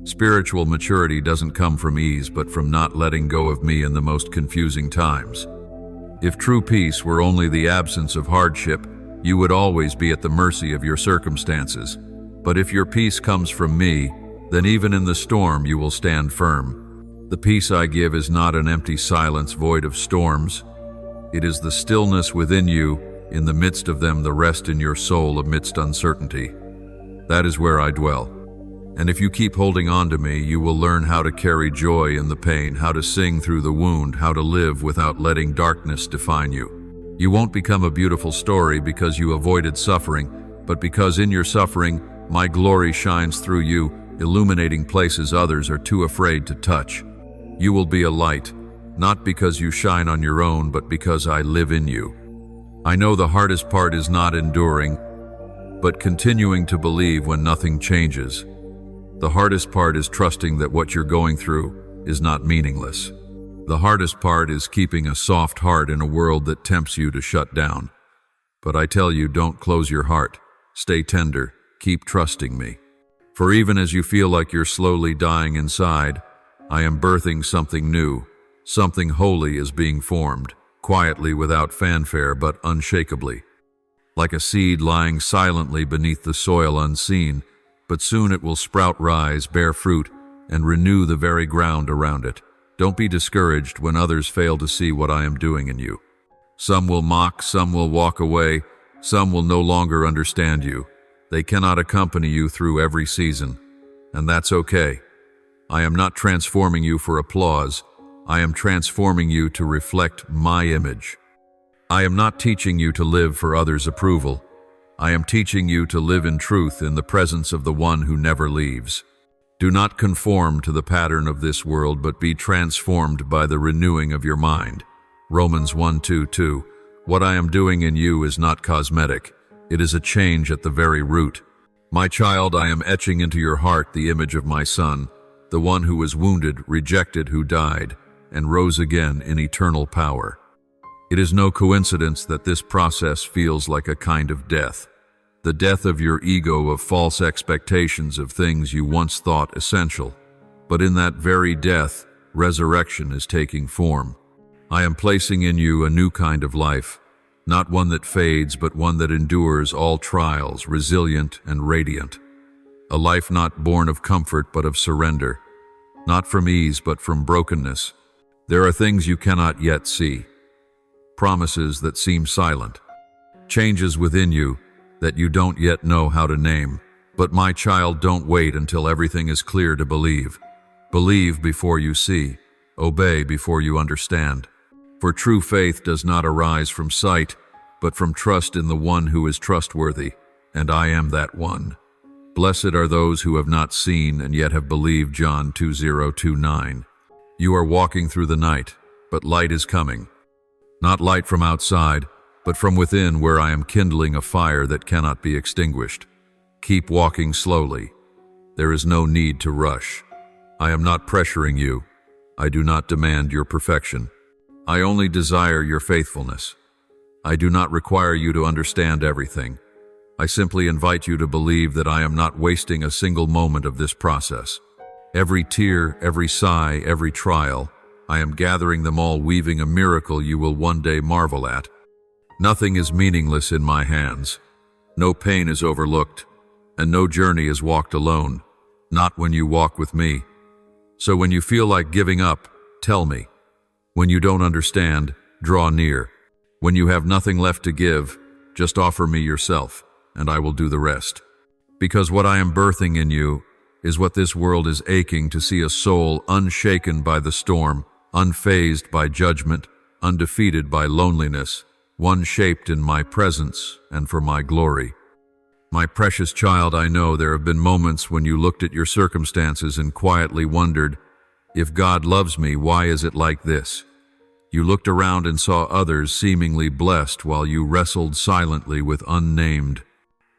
Spiritual maturity doesn't come from ease, but from not letting go of me in the most confusing times. If true peace were only the absence of hardship, you would always be at the mercy of your circumstances. But if your peace comes from me, then even in the storm you will stand firm. The peace I give is not an empty silence void of storms. It is the stillness within you, in the midst of them the rest in your soul amidst uncertainty. That is where I dwell. And if you keep holding on to me, you will learn how to carry joy in the pain, how to sing through the wound, how to live without letting darkness define you. You won't become a beautiful story because you avoided suffering, but because in your suffering, my glory shines through you, illuminating places others are too afraid to touch. You will be a light, not because you shine on your own, but because I live in you. I know the hardest part is not enduring, but continuing to believe when nothing changes. The hardest part is trusting that what you're going through is not meaningless. The hardest part is keeping a soft heart in a world that tempts you to shut down. But I tell you, don't close your heart. Stay tender. Keep trusting me. For even as you feel like you're slowly dying inside, I am birthing something new. Something holy is being formed, quietly without fanfare but unshakably. Like a seed lying silently beneath the soil unseen, but soon it will sprout, rise, bear fruit, and renew the very ground around it. Don't be discouraged when others fail to see what I am doing in you. Some will mock, some will walk away, some will no longer understand you. They cannot accompany you through every season, and that's okay. I am not transforming you for applause. I am transforming you to reflect my image. I am not teaching you to live for others' approval. I am teaching you to live in truth in the presence of the one who never leaves. Do not conform to the pattern of this world, but be transformed by the renewing of your mind. Romans 1:2. What I am doing in you is not cosmetic. It is a change at the very root. My child, I am etching into your heart the image of my Son, the one who was wounded, rejected, who died, and rose again in eternal power. It is no coincidence that this process feels like a kind of death. The death of your ego, of false expectations of things you once thought essential. But in that very death, resurrection is taking form. I am placing in you a new kind of life, not one that fades, but one that endures all trials, resilient and radiant. A life not born of comfort, but of surrender. Not from ease, but from brokenness. There are things you cannot yet see. Promises that seem silent. Changes within you that you don't yet know how to name. But my child, don't wait until everything is clear to believe. Believe before you see. Obey before you understand. For true faith does not arise from sight, but from trust in the one who is trustworthy, and I am that one. Blessed are those who have not seen and yet have believed. John 20:29. You are walking through the night, but light is coming. Not light from outside, but from within, where I am kindling a fire that cannot be extinguished. Keep walking slowly. There is no need to rush. I am not pressuring you. I do not demand your perfection. I only desire your faithfulness. I do not require you to understand everything. I simply invite you to believe that I am not wasting a single moment of this process. Every tear, every sigh, every trial, I am gathering them all, weaving a miracle you will one day marvel at. Nothing is meaningless in my hands. No pain is overlooked, and no journey is walked alone, not when you walk with me. So when you feel like giving up, tell me. When you don't understand, draw near. When you have nothing left to give, just offer me yourself, and I will do the rest. Because what I am birthing in you is what this world is aching to see: a soul unshaken by the storm, unfazed by judgment, undefeated by loneliness, one shaped in my presence and for my glory. My precious child, I know there have been moments when you looked at your circumstances and quietly wondered, if God loves me, why is it like this? You looked around and saw others seemingly blessed while you wrestled silently with unnamed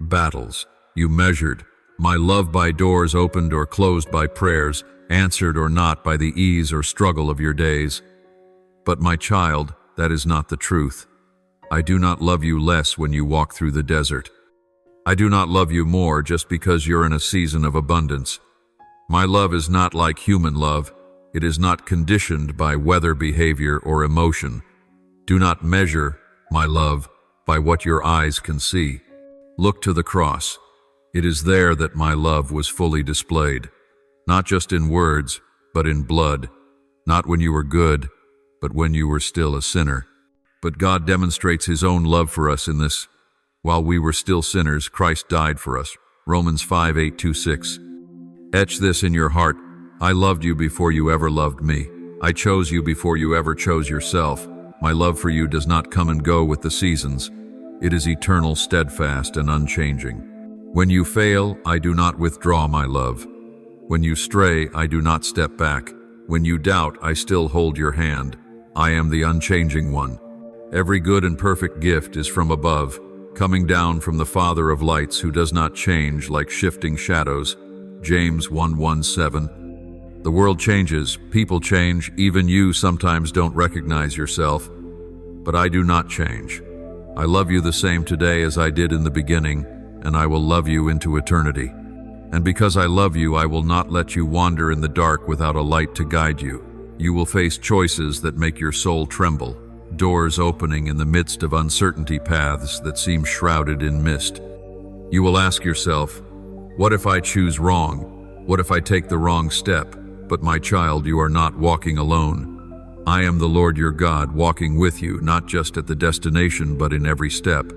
battles. You measured my love by doors opened or closed by prayers, answered or not by the ease or struggle of your days. But my child, that is not the truth. I do not love you less when you walk through the desert. I do not love you more just because you're in a season of abundance. My love is not like human love. It is not conditioned by weather, behavior, or emotion. Do not measure my love by what your eyes can see. Look to the cross. It is there that my love was fully displayed, not just in words, but in blood, not when you were good, but when you were still a sinner. But God demonstrates His own love for us in this: while we were still sinners, Christ died for us. Romans 5:8-6. Etch this in your heart: I loved you before you ever loved me. I chose you before you ever chose yourself. My love for you does not come and go with the seasons. It is eternal, steadfast, and unchanging. When you fail, I do not withdraw my love. When you stray, I do not step back. When you doubt, I still hold your hand. I am the unchanging one. Every good and perfect gift is from above, coming down from the Father of lights, who does not change like shifting shadows. James 1:17. The world changes, people change, even you sometimes don't recognize yourself. But I do not change. I love you the same today as I did in the beginning, and I will love you into eternity. And because I love you, I will not let you wander in the dark without a light to guide you. You will face choices that make your soul tremble, doors opening in the midst of uncertainty, paths that seem shrouded in mist. You will ask yourself, what if I choose wrong? What if I take the wrong step? But my child, you are not walking alone. I am the Lord your God, walking with you, not just at the destination, but in every step.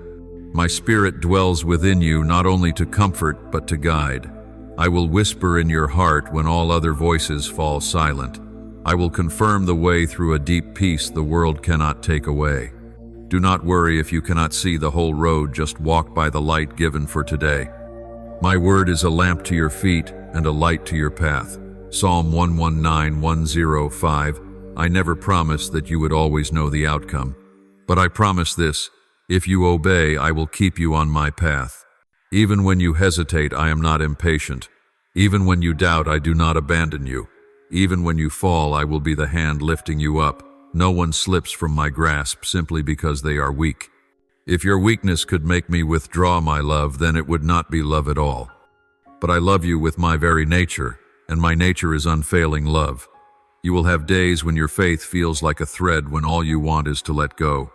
My Spirit dwells within you, not only to comfort, but to guide. I will whisper in your heart when all other voices fall silent. I will confirm the way through a deep peace the world cannot take away. Do not worry if you cannot see the whole road, just walk by the light given for today. My word is a lamp to your feet and a light to your path. Psalm 119:105. I never promised that you would always know the outcome. But I promise this: if you obey, I will keep you on my path. Even when you hesitate, I am not impatient. Even when you doubt, I do not abandon you. Even when you fall, I will be the hand lifting you up. No one slips from my grasp simply because they are weak. If your weakness could make me withdraw my love, then it would not be love at all. But I love you with my very nature, and my nature is unfailing love. You will have days when your faith feels like a thread, when all you want is to let go.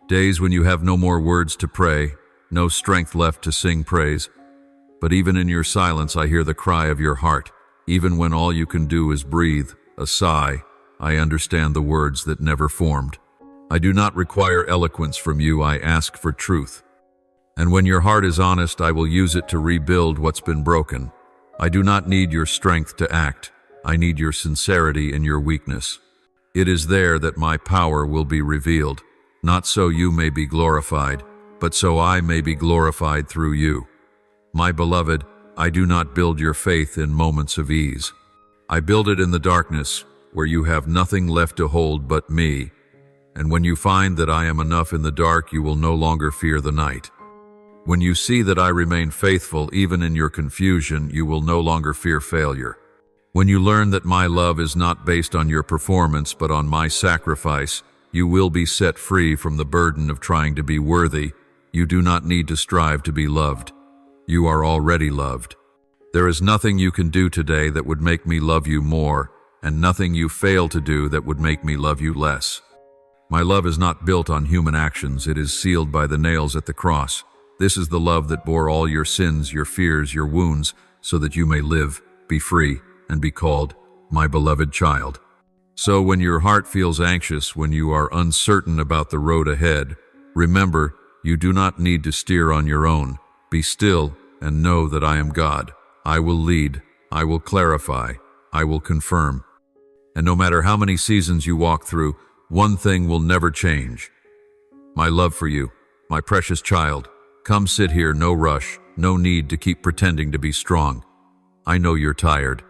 Days when you have no more words to pray, no strength left to sing praise. But even in your silence, I hear the cry of your heart. Even when all you can do is breathe, a sigh, I understand the words that never formed. I do not require eloquence from you, I ask for truth. And when your heart is honest, I will use it to rebuild what's been broken. I do not need your strength to act. I need your sincerity in your weakness. It is there that my power will be revealed, not so you may be glorified, but so I may be glorified through you. My beloved, I do not build your faith in moments of ease. I build it in the darkness, where you have nothing left to hold but me. And when you find that I am enough in the dark, you will no longer fear the night. When you see that I remain faithful even in your confusion, you will no longer fear failure. When you learn that my love is not based on your performance but on my sacrifice, you will be set free from the burden of trying to be worthy. You do not need to strive to be loved. You are already loved. There is nothing you can do today that would make me love you more, and nothing you fail to do that would make me love you less. My love is not built on human actions, it is sealed by the nails at the cross. This is the love that bore all your sins, your fears, your wounds, so that you may live, be free, and be called my beloved child. So when your heart feels anxious, when you are uncertain about the road ahead, remember, you do not need to steer on your own. Be still and know that I am God. I will lead, I will clarify, I will confirm. And no matter how many seasons you walk through, one thing will never change. My love for you, my precious child. Come sit here, no rush, no need to keep pretending to be strong. I know you're tired.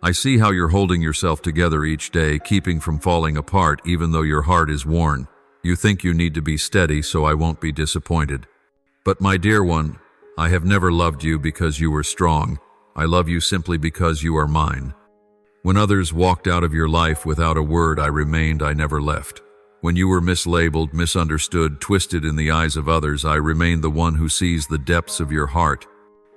I see how you're holding yourself together each day, keeping from falling apart even though your heart is worn. You think you need to be steady so I won't be disappointed. But my dear one, I have never loved you because you were strong. I love you simply because you are mine. When others walked out of your life without a word, I remained, I never left. When you were mislabeled, misunderstood, twisted in the eyes of others, I remained the one who sees the depths of your heart.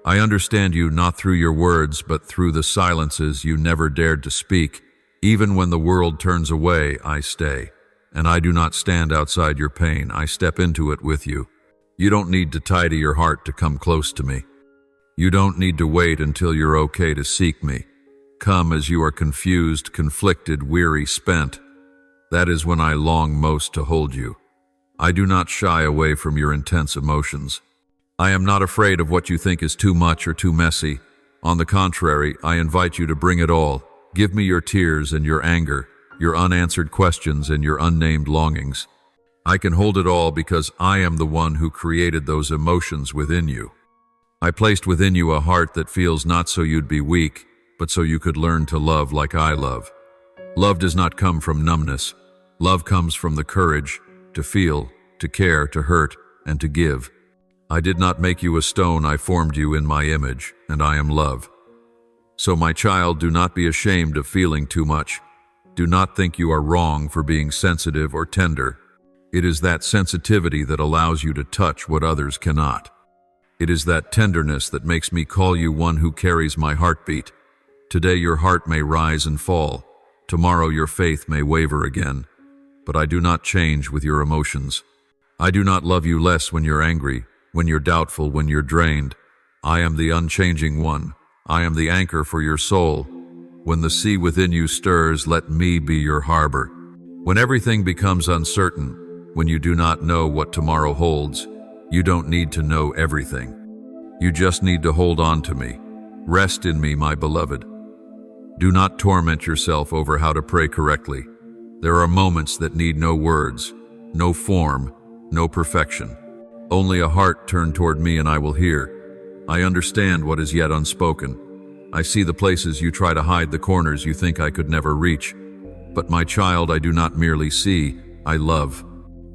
I understand you not through your words, but through the silences you never dared to speak. Even when the world turns away, I stay. And I do not stand outside your pain, I step into it with you. You don't need to tidy your heart to come close to me. You don't need to wait until you're okay to seek me. Come as you are confused, conflicted, weary, spent. That is when I long most to hold you. I do not shy away from your intense emotions. I am not afraid of what you think is too much or too messy. On the contrary, I invite you to bring it all. Give me your tears and your anger, your unanswered questions and your unnamed longings. I can hold it all because I am the one who created those emotions within you. I placed within you a heart that feels not so you'd be weak, but so you could learn to love like I love. Love does not come from numbness. Love comes from the courage to feel, to care, to hurt, and to give. I did not make you a stone, I formed you in my image, and I am love. So my child, do not be ashamed of feeling too much. Do not think you are wrong for being sensitive or tender. It is that sensitivity that allows you to touch what others cannot. It is that tenderness that makes me call you one who carries my heartbeat. Today your heart may rise and fall. Tomorrow your faith may waver again. But I do not change with your emotions. I do not love you less when you're angry, when you're doubtful, when you're drained. I am the unchanging one. I am the anchor for your soul. When the sea within you stirs, let me be your harbor. When everything becomes uncertain, when you do not know what tomorrow holds, you don't need to know everything. You just need to hold on to me. Rest in me, my beloved. Do not torment yourself over how to pray correctly. There are moments that need no words, no form, no perfection. Only a heart turned toward me and I will hear. I understand what is yet unspoken. I see the places you try to hide, the corners you think I could never reach. But my child, I do not merely see, I love.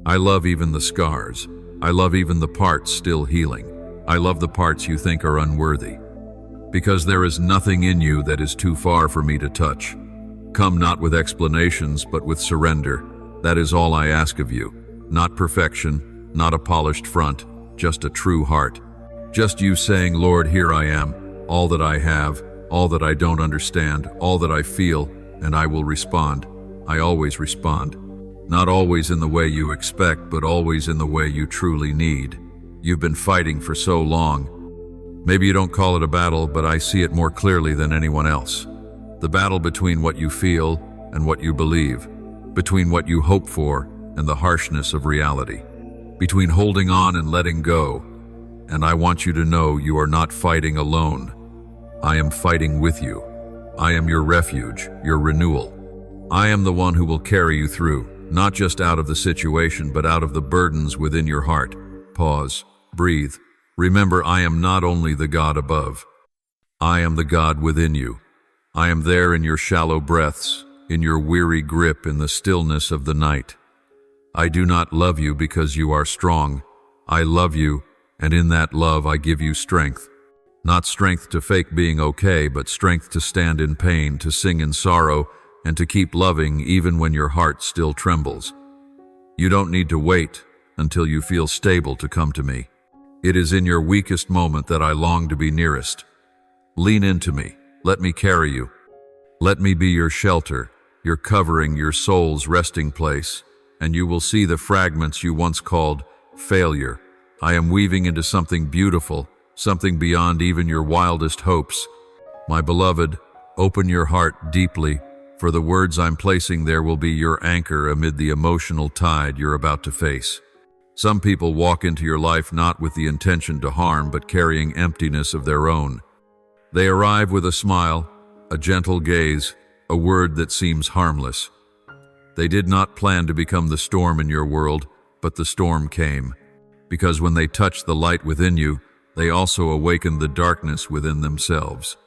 I love even the scars. I love even the parts still healing. I love the parts you think are unworthy. Because there is nothing in you that is too far for me to touch. Come not with explanations, but with surrender. That is all I ask of you. Not perfection, not a polished front, just a true heart. Just you saying, Lord, here I am, all that I have, all that I don't understand, all that I feel, and I will respond. I always respond. Not always in the way you expect, but always in the way you truly need. You've been fighting for so long. Maybe you don't call it a battle, but I see it more clearly than anyone else. The battle between what you feel and what you believe, between what you hope for and the harshness of reality, between holding on and letting go. And I want you to know you are not fighting alone. I am fighting with you. I am your refuge, your renewal. I am the one who will carry you through, not just out of the situation, but out of the burdens within your heart. Pause, breathe. Remember, I am not only the God above. I am the God within you. I am there in your shallow breaths, in your weary grip, in the stillness of the night. I do not love you because you are strong. I love you, and in that love I give you strength. Not strength to fake being okay, but strength to stand in pain, to sing in sorrow, and to keep loving even when your heart still trembles. You don't need to wait until you feel stable to come to me. It is in your weakest moment that I long to be nearest. Lean into me. Let me carry you. Let me be your shelter, your covering, your soul's resting place. and you will see the fragments you once called failure. I am weaving into something beautiful, something beyond even your wildest hopes. My beloved, open your heart deeply, for the words I'm placing there will be your anchor amid the emotional tide you're about to face. Some people walk into your life not with the intention to harm, but carrying emptiness of their own. They arrive with a smile, a gentle gaze, a word that seems harmless. They did not plan to become the storm in your world, but the storm came. Because when they touched the light within you, they also awakened the darkness within themselves.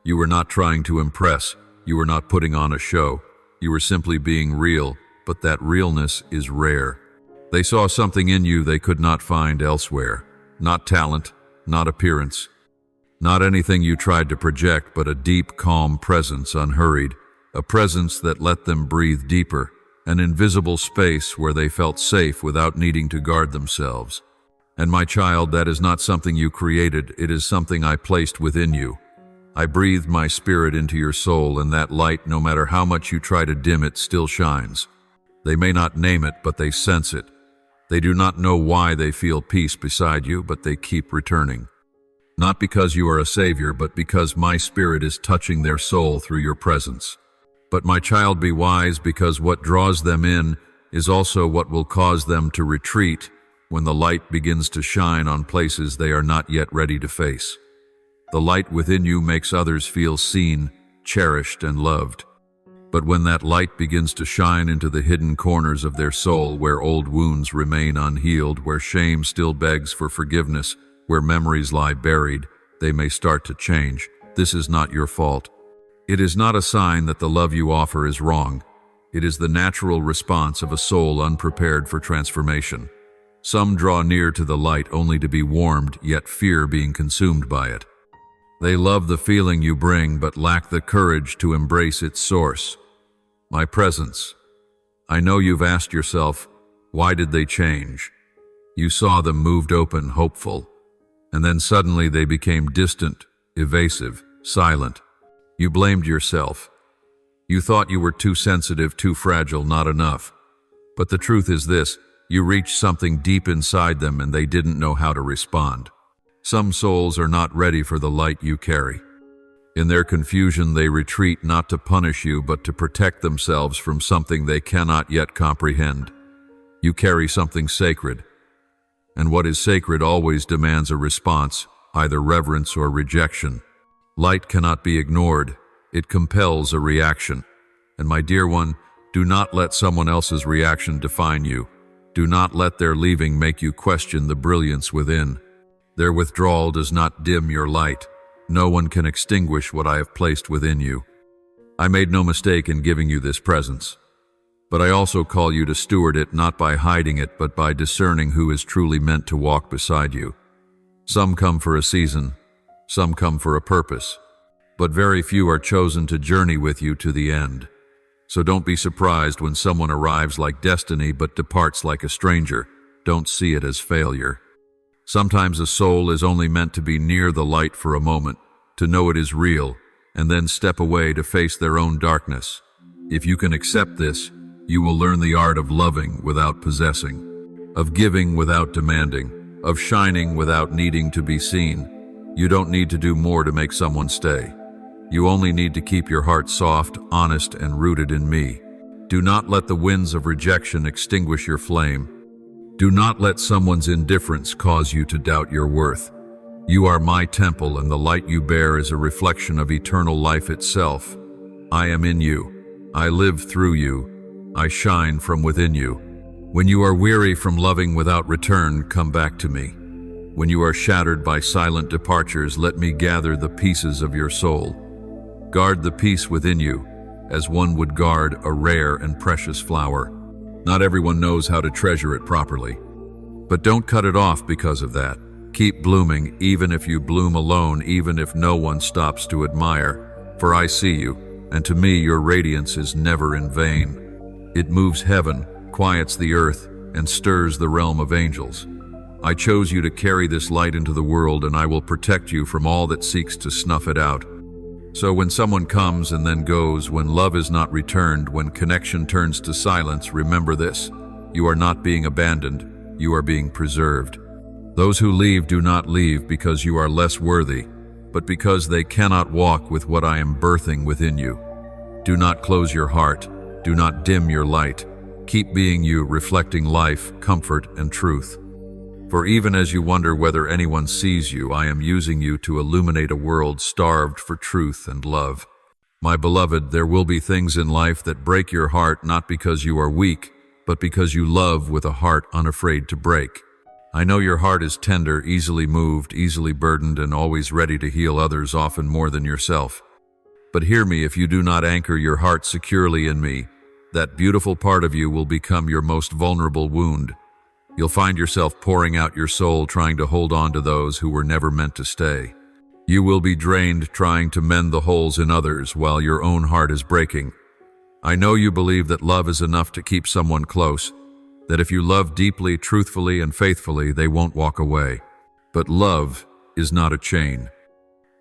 You were not trying to impress. You were not putting on a show. You were simply being real, but that realness is rare. They saw something in you they could not find elsewhere. Not talent, not appearance, not anything you tried to project, but a deep, calm presence, unhurried, a presence that let them breathe deeper, an invisible space where they felt safe without needing to guard themselves. And my child, that is not something you created, it is something I placed within you. I breathed my spirit into your soul, and that light, no matter how much you try to dim it, still shines. They may not name it, but they sense it. They do not know why they feel peace beside you, but they keep returning. Not because you are a savior, but because my spirit is touching their soul through your presence. But my child, be wise, because what draws them in is also what will cause them to retreat when the light begins to shine on places they are not yet ready to face. The light within you makes others feel seen, cherished, and loved. But when that light begins to shine into the hidden corners of their soul, where old wounds remain unhealed, where shame still begs for forgiveness, where memories lie buried, they may start to change. This is not your fault. It is not a sign that the love you offer is wrong. It is the natural response of a soul unprepared for transformation. Some draw near to the light only to be warmed, yet fear being consumed by it. They love the feeling you bring, but lack the courage to embrace its source. My presence. I know you've asked yourself, why did they change? You saw them moved open, hopeful, and then suddenly they became distant, evasive, silent. You blamed yourself. You thought you were too sensitive, too fragile, not enough. But the truth is this, you reached something deep inside them and they didn't know how to respond. Some souls are not ready for the light you carry. In their confusion, they retreat not to punish you, but to protect themselves from something they cannot yet comprehend. You carry something sacred, and what is sacred always demands a response, either reverence or rejection. Light cannot be ignored. It compels a reaction. And my dear one, do not let someone else's reaction define you. Do not let their leaving make you question the brilliance within. Their withdrawal does not dim your light. No one can extinguish what I have placed within you. I made no mistake in giving you this presence. But I also call you to steward it not by hiding it, but by discerning who is truly meant to walk beside you. Some come for a season, some come for a purpose, but very few are chosen to journey with you to the end. So don't be surprised when someone arrives like destiny but departs like a stranger. Don't see it as failure. Sometimes a soul is only meant to be near the light for a moment, to know it is real, and then step away to face their own darkness. If you can accept this, you will learn the art of loving without possessing, of giving without demanding, of shining without needing to be seen. You don't need to do more to make someone stay. You only need to keep your heart soft, honest, and rooted in me. Do not let the winds of rejection extinguish your flame. Do not let someone's indifference cause you to doubt your worth. You are my temple, and the light you bear is a reflection of eternal life itself. I am in you. I live through you. I shine from within you. When you are weary from loving without return, come back to me. When you are shattered by silent departures, let me gather the pieces of your soul. Guard the peace within you, as one would guard a rare and precious flower. Not everyone knows how to treasure it properly. But don't cut it off because of that. Keep blooming, even if you bloom alone, even if no one stops to admire. For I see you, and to me your radiance is never in vain. It moves heaven, quiets the earth, and stirs the realm of angels. I chose you to carry this light into the world, and I will protect you from all that seeks to snuff it out. So when someone comes and then goes, when love is not returned, when connection turns to silence, remember this. You are not being abandoned, you are being preserved. Those who leave do not leave because you are less worthy, but because they cannot walk with what I am birthing within you. Do not close your heart, do not dim your light. Keep being you, reflecting life, comfort, and truth. For even as you wonder whether anyone sees you, I am using you to illuminate a world starved for truth and love. My beloved, there will be things in life that break your heart not because you are weak, but because you love with a heart unafraid to break. I know your heart is tender, easily moved, easily burdened, and always ready to heal others, often more than yourself. But hear me, if you do not anchor your heart securely in me, that beautiful part of you will become your most vulnerable wound. You'll find yourself pouring out your soul, trying to hold on to those who were never meant to stay. You will be drained trying to mend the holes in others while your own heart is breaking. I know you believe that love is enough to keep someone close, that if you love deeply, truthfully, and faithfully, they won't walk away. But love is not a chain.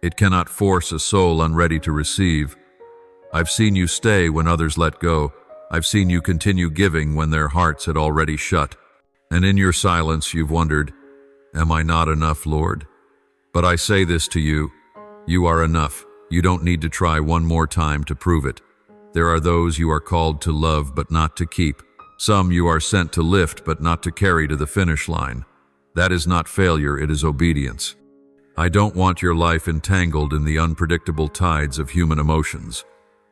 It cannot force a soul unready to receive. I've seen you stay when others let go. I've seen you continue giving when their hearts had already shut. And in your silence you've wondered, am I not enough, Lord? But I say this to you, you are enough. You don't need to try one more time to prove it. There are those you are called to love but not to keep. Some you are sent to lift but not to carry to the finish line. That is not failure, it is obedience. I don't want your life entangled in the unpredictable tides of human emotions.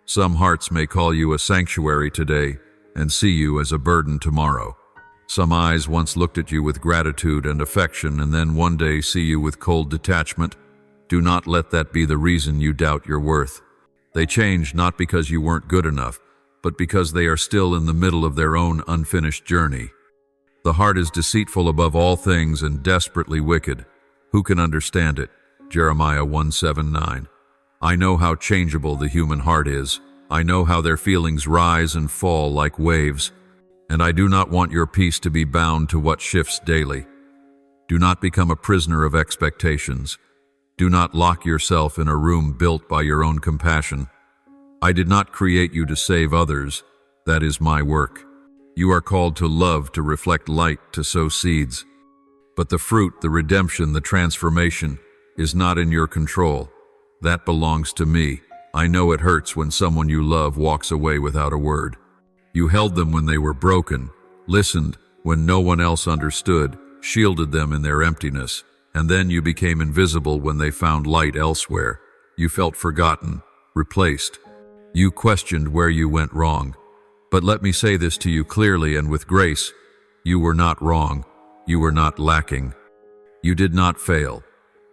Some hearts may call you a sanctuary today and see you as a burden tomorrow. Some eyes once looked at you with gratitude and affection and then one day see you with cold detachment. Do not let that be the reason you doubt your worth. They change not because you weren't good enough, but because they are still in the middle of their own unfinished journey. The heart is deceitful above all things and desperately wicked. Who can understand it? Jeremiah 1:7-9. I know how changeable the human heart is. I know how their feelings rise and fall like waves. And I do not want your peace to be bound to what shifts daily. Do not become a prisoner of expectations. Do not lock yourself in a room built by your own compassion. I did not create you to save others. That is my work. You are called to love, to reflect light, to sow seeds. But the fruit, the redemption, the transformation is not in your control. That belongs to me. I know it hurts when someone you love walks away without a word. You held them when they were broken, listened when no one else understood, shielded them in their emptiness, and then you became invisible when they found light elsewhere. You felt forgotten, replaced. You questioned where you went wrong. But let me say this to you clearly and with grace. You were not wrong. You were not lacking. You did not fail.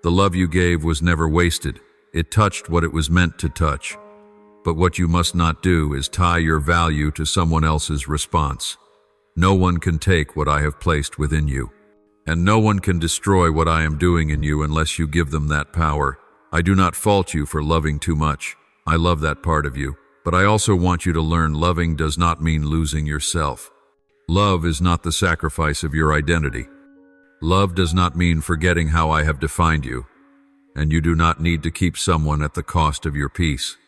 The love you gave was never wasted. It touched what it was meant to touch. But what you must not do is tie your value to someone else's response. No one can take what I have placed within you. And no one can destroy what I am doing in you unless you give them that power. I do not fault you for loving too much. I love that part of you. But I also want you to learn loving does not mean losing yourself. Love is not the sacrifice of your identity. Love does not mean forgetting how I have defined you. And you do not need to keep someone at the cost of your peace.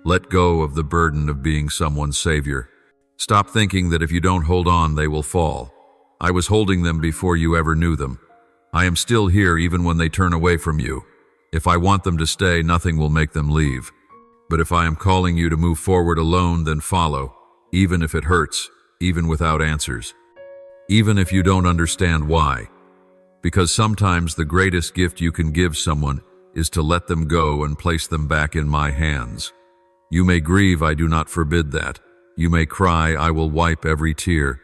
Let go of the burden of being someone's savior. Stop thinking that if you don't hold on, they will fall. I was holding them before you ever knew them. I am still here even when they turn away from you. If I want them to stay, nothing will make them leave. But if I am calling you to move forward alone, then follow, even if it hurts, even without answers. Even if you don't understand why. Because sometimes the greatest gift you can give someone is to let them go and place them back in my hands. You may grieve, I do not forbid that. You may cry, I will wipe every tear.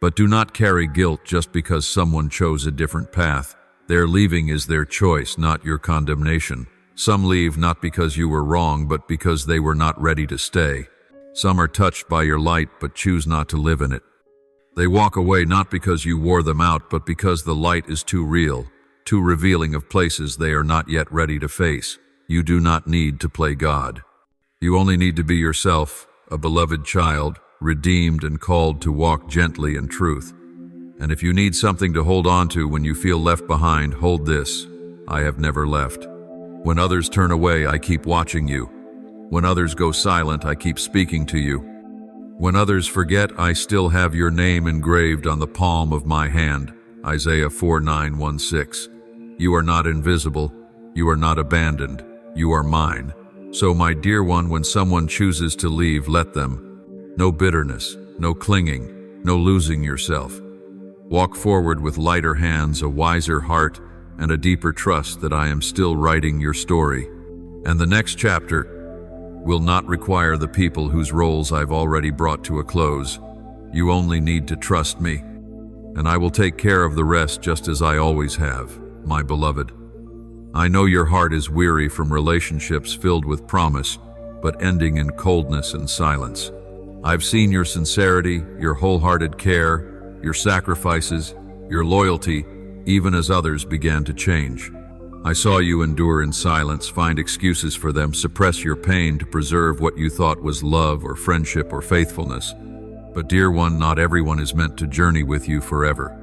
But do not carry guilt just because someone chose a different path. Their leaving is their choice, not your condemnation. Some leave not because you were wrong, but because they were not ready to stay. Some are touched by your light, but choose not to live in it. They walk away not because you wore them out, but because the light is too real, too revealing of places they are not yet ready to face. You do not need to play God. You only need to be yourself, a beloved child, redeemed and called to walk gently in truth. And if you need something to hold on to when you feel left behind, hold this: I have never left. When others turn away, I keep watching you. When others go silent, I keep speaking to you. When others forget, I still have your name engraved on the palm of my hand. Isaiah 4:9-16. You are not invisible. You are not abandoned. You are mine. So, my dear one, when someone chooses to leave, let them. No bitterness, no clinging, no losing yourself. Walk forward with lighter hands, a wiser heart, and a deeper trust that I am still writing your story. And the next chapter will not require the people whose roles I've already brought to a close. You only need to trust me, and I will take care of the rest just as I always have, my beloved. I know your heart is weary from relationships filled with promise, but ending in coldness and silence. I've seen your sincerity, your wholehearted care, your sacrifices, your loyalty, even as others began to change. I saw you endure in silence, find excuses for them, suppress your pain to preserve what you thought was love or friendship or faithfulness. But dear one, not everyone is meant to journey with you forever.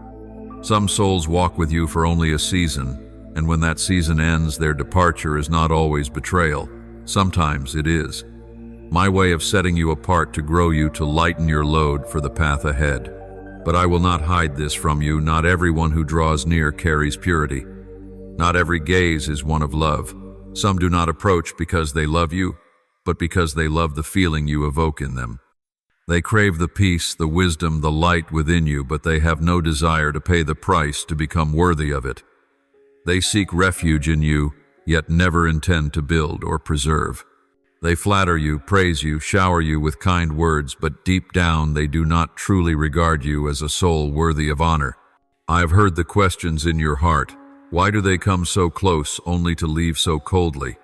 Some souls walk with you for only a season, and when that season ends, their departure is not always betrayal. Sometimes it is. My way of setting you apart to grow you, to lighten your load for the path ahead. But I will not hide this from you. Not everyone who draws near carries purity. Not every gaze is one of love. Some do not approach because they love you, but because they love the feeling you evoke in them. They crave the peace, the wisdom, the light within you, but they have no desire to pay the price to become worthy of it. They seek refuge in you, yet never intend to build or preserve. They flatter you, praise you, shower you with kind words, but deep down they do not truly regard you as a soul worthy of honor. I have heard the questions in your heart. Why do they come so close only to leave so coldly?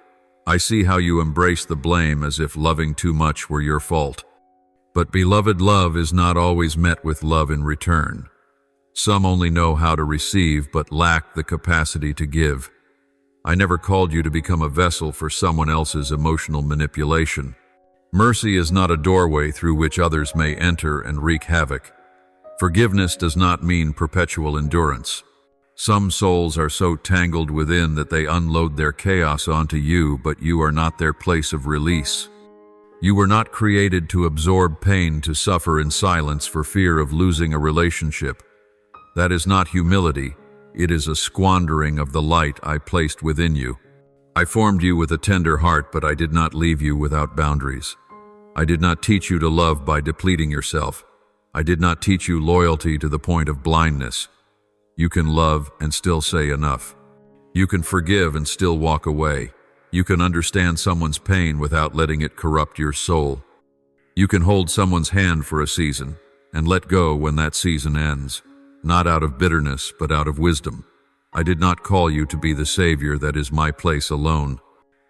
I see how you embrace the blame as if loving too much were your fault. But beloved, love is not always met with love in return. Some only know how to receive but lack the capacity to give. I never called you to become a vessel for someone else's emotional manipulation. Mercy is not a doorway through which others may enter and wreak havoc. Forgiveness does not mean perpetual endurance. Some souls are so tangled within that they unload their chaos onto you, but you are not their place of release. You were not created to absorb pain, to suffer in silence for fear of losing a relationship. That is not humility. It is a squandering of the light I placed within you. I formed you with a tender heart, but I did not leave you without boundaries. I did not teach you to love by depleting yourself. I did not teach you loyalty to the point of blindness. You can love and still say enough. You can forgive and still walk away. You can understand someone's pain without letting it corrupt your soul. You can hold someone's hand for a season and let go when that season ends. Not out of bitterness, but out of wisdom. I did not call you to be the savior that is my place alone.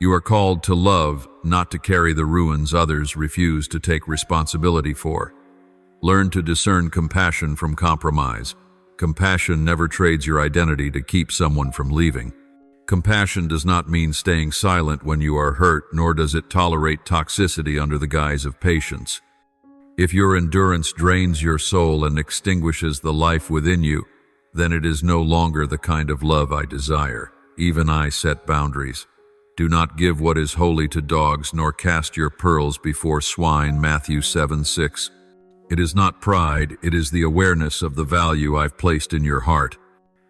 You are called to love, not to carry the ruins others refuse to take responsibility for. Learn to discern compassion from compromise. Compassion never trades your identity to keep someone from leaving. Compassion does not mean staying silent when you are hurt, nor does it tolerate toxicity under the guise of patience. If your endurance drains your soul and extinguishes the life within you, then it is no longer the kind of love I desire. Even I set boundaries. Do not give what is holy to dogs, nor cast your pearls before swine. Matthew 7:6. It is not pride, it is the awareness of the value I've placed in your heart.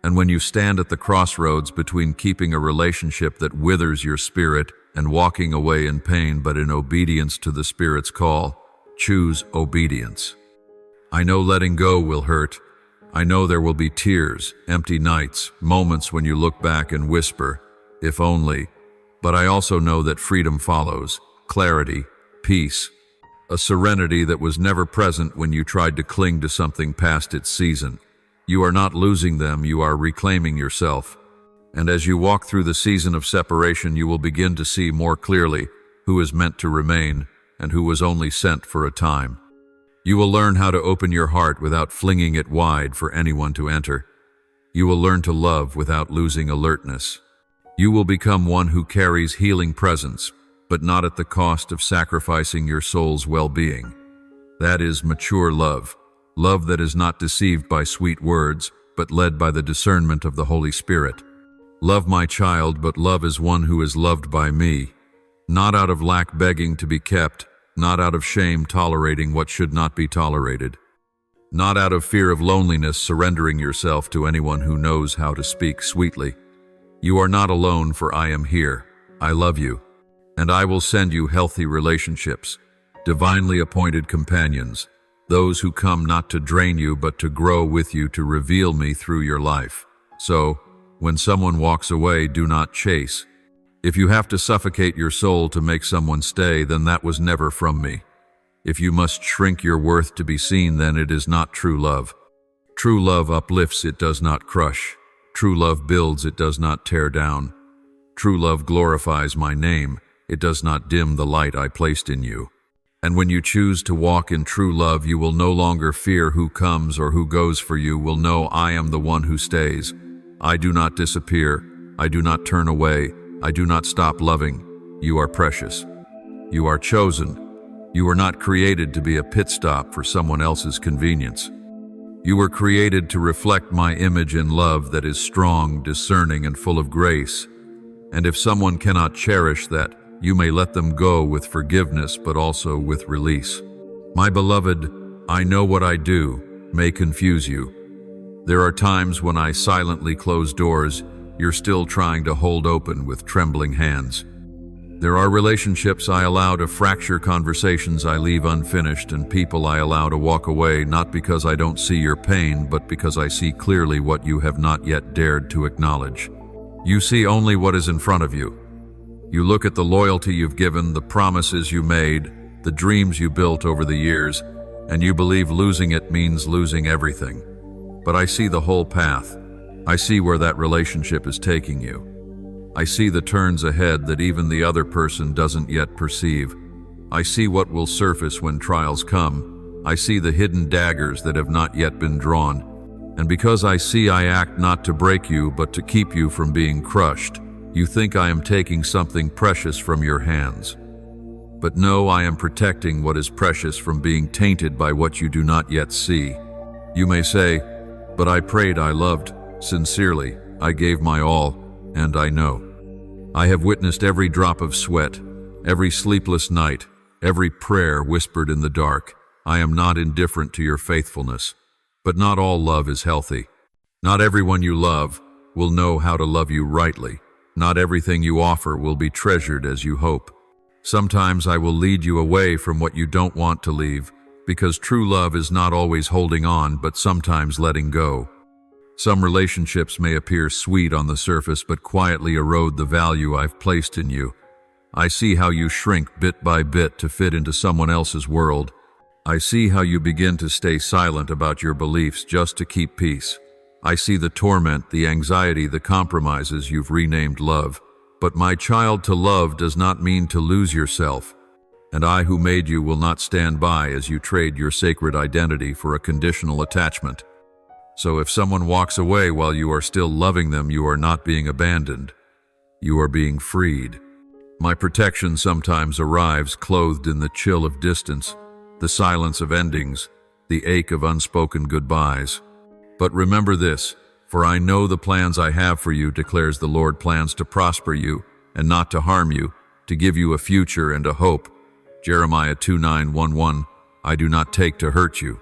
And when you stand at the crossroads between keeping a relationship that withers your spirit and walking away in pain but in obedience to the Spirit's call, choose obedience. I know letting go will hurt. I know there will be tears, empty nights, moments when you look back and whisper, if only. But I also know that freedom follows, clarity, peace, a serenity that was never present when you tried to cling to something past its season. You are not losing them, you are reclaiming yourself. And as you walk through the season of separation, you will begin to see more clearly who is meant to remain and who was only sent for a time. You will learn how to open your heart without flinging it wide for anyone to enter. You will learn to love without losing alertness. You will become one who carries healing presence, but not at the cost of sacrificing your soul's well-being. That is mature love, love that is not deceived by sweet words, but led by the discernment of the Holy Spirit. Love, my child, but love as one who is loved by me, not out of lack begging to be kept, not out of shame tolerating what should not be tolerated, not out of fear of loneliness surrendering yourself to anyone who knows how to speak sweetly. You are not alone, for I am here. I love you, and I will send you healthy relationships, divinely appointed companions, those who come not to drain you but to grow with you, to reveal me through your life. So, when someone walks away, do not chase. If you have to suffocate your soul to make someone stay, then that was never from me. If you must shrink your worth to be seen, then it is not true love. True love uplifts, it does not crush. True love builds, it does not tear down. True love glorifies my name, it does not dim the light I placed in you. And when you choose to walk in true love, you will no longer fear who comes or who goes, for you will know I am the one who stays. I do not disappear, I do not turn away, I do not stop loving. You are precious. You are chosen. You were not created to be a pit stop for someone else's convenience. You were created to reflect my image in love that is strong, discerning, and full of grace. And if someone cannot cherish that, you may let them go with forgiveness, but also with release. My beloved, I know what I do may confuse you. There are times when I silently close doors you're still trying to hold open with trembling hands. There are relationships I allow to fracture, conversations I leave unfinished, and people I allow to walk away, not because I don't see your pain, but because I see clearly what you have not yet dared to acknowledge. You see only what is in front of you. You look at the loyalty you've given, the promises you made, the dreams you built over the years, and you believe losing it means losing everything. But I see the whole path. I see where that relationship is taking you. I see the turns ahead that even the other person doesn't yet perceive. I see what will surface when trials come. I see the hidden daggers that have not yet been drawn. And because I see, I act not to break you, but to keep you from being crushed. You think I am taking something precious from your hands. But no, I am protecting what is precious from being tainted by what you do not yet see. You may say, but I prayed, I loved. Sincerely, I gave my all, and I know. I have witnessed every drop of sweat, every sleepless night, every prayer whispered in the dark. I am not indifferent to your faithfulness. But not all love is healthy. Not everyone you love will know how to love you rightly. Not everything you offer will be treasured as you hope. Sometimes I will lead you away from what you don't want to leave, because true love is not always holding on, but sometimes letting go. Some relationships may appear sweet on the surface, but quietly erode the value I've placed in you. I see how you shrink bit by bit to fit into someone else's world. I see how you begin to stay silent about your beliefs just to keep peace. I see the torment, the anxiety, the compromises you've renamed love. But my child, to love does not mean to lose yourself. And I who made you will not stand by as you trade your sacred identity for a conditional attachment. So if someone walks away while you are still loving them, you are not being abandoned. You are being freed. My protection sometimes arrives clothed in the chill of distance, the silence of endings, the ache of unspoken goodbyes. But remember this, for I know the plans I have for you, declares the Lord, plans to prosper you and not to harm you, to give you a future and a hope. Jeremiah 2:9-11, I do not take to hurt you.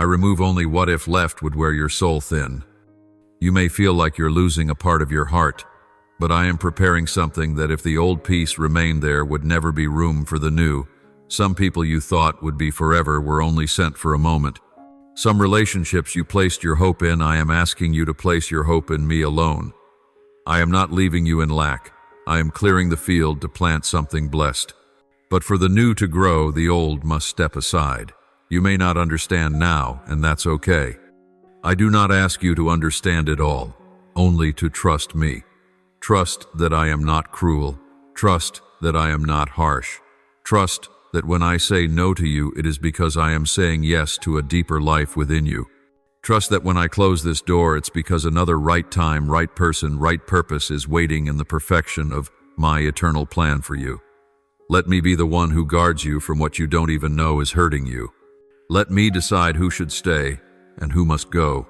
I remove only what, if left, would wear your soul thin. You may feel like you're losing a part of your heart, but I am preparing something that, if the old piece remained there, would never be room for the new. Some people you thought would be forever were only sent for a moment. Some relationships you placed your hope in, I am asking you to place your hope in me alone. I am not leaving you in lack. I am clearing the field to plant something blessed. But for the new to grow, the old must step aside. You may not understand now, and that's okay. I do not ask you to understand it all, only to trust me. Trust that I am not cruel. Trust that I am not harsh. Trust that when I say no to you, it is because I am saying yes to a deeper life within you. Trust that when I close this door, it's because another right time, right person, right purpose is waiting in the perfection of my eternal plan for you. Let me be the one who guards you from what you don't even know is hurting you. Let me decide who should stay and who must go.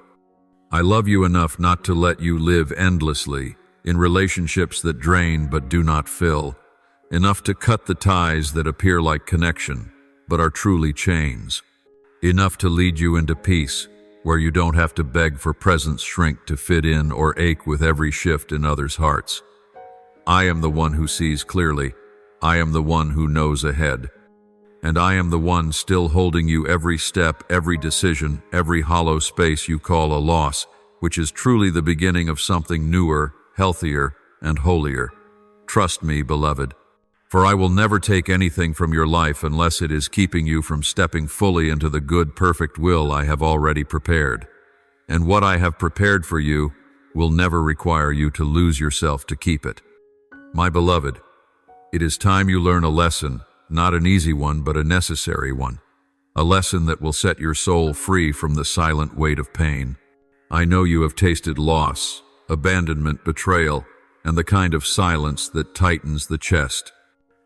I love you enough not to let you live endlessly in relationships that drain but do not fill. enough to cut the ties that appear like connection, but are truly chains, enough to lead you into peace, where you don't have to beg for presents shrink to fit in or ache with every shift in others' hearts. I am the one who sees clearly. I am the one who knows ahead. And I am the one still holding you every step, every decision, every hollow space you call a loss, which is truly the beginning of something newer, healthier, and holier. Trust me, beloved, for I will never take anything from your life unless it is keeping you from stepping fully into the good, perfect will I have already prepared. And what I have prepared for you will never require you to lose yourself to keep it. My beloved, it is time you learn a lesson, not an easy one, but a necessary one. A lesson that will set your soul free from the silent weight of pain. I know you have tasted loss, abandonment, betrayal, and the kind of silence that tightens the chest.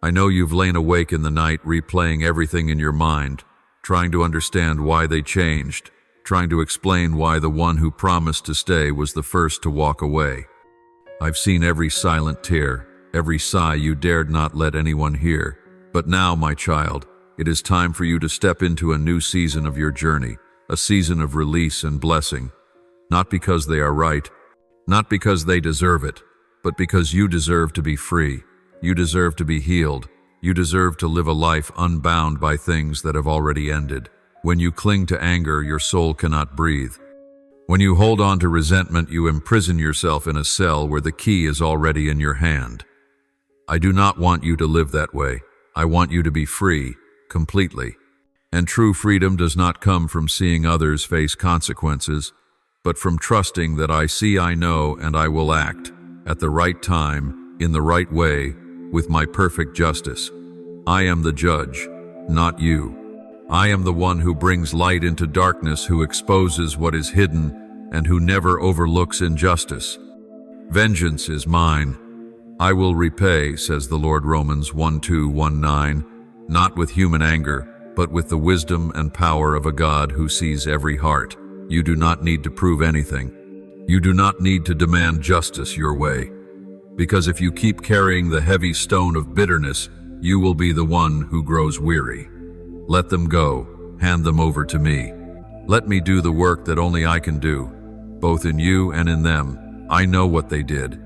I know you've lain awake in the night replaying everything in your mind, trying to understand why they changed, trying to explain why the one who promised to stay was the first to walk away. I've seen every silent tear, every sigh you dared not let anyone hear. But now, my child, it is time for you to step into a new season of your journey, a season of release and blessing. Not because they are right, not because they deserve it, but because you deserve to be free. You deserve to be healed. You deserve to live a life unbound by things that have already ended. When you cling to anger, your soul cannot breathe. When you hold on to resentment, you imprison yourself in a cell where the key is already in your hand. I do not want you to live that way. I want you to be free, completely. And true freedom does not come from seeing others face consequences, but from trusting that I see, I know, and I will act, at the right time, in the right way, with my perfect justice. I am the judge, not you. I am the one who brings light into darkness, who exposes what is hidden, and who never overlooks injustice. Vengeance is mine. I will repay, says the Lord, Romans 1:2-1:9, not with human anger, but with the wisdom and power of a God who sees every heart. You do not need to prove anything. You do not need to demand justice your way. Because if you keep carrying the heavy stone of bitterness, you will be the one who grows weary. Let them go. Hand them over to me. Let me do the work that only I can do, both in you and in them. I know what they did.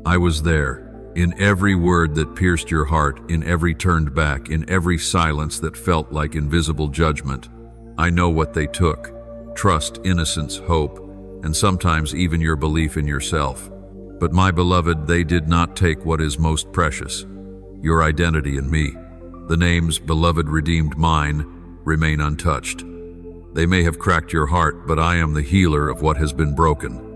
I was there, in every word that pierced your heart, in every turned back, in every silence that felt like invisible judgment. I know what they took: trust, innocence, hope, and sometimes even your belief in yourself. But my beloved, they did not take what is most precious: your identity in me. The names beloved, redeemed, mine remain untouched. They may have cracked your heart, but I am the healer of what has been broken.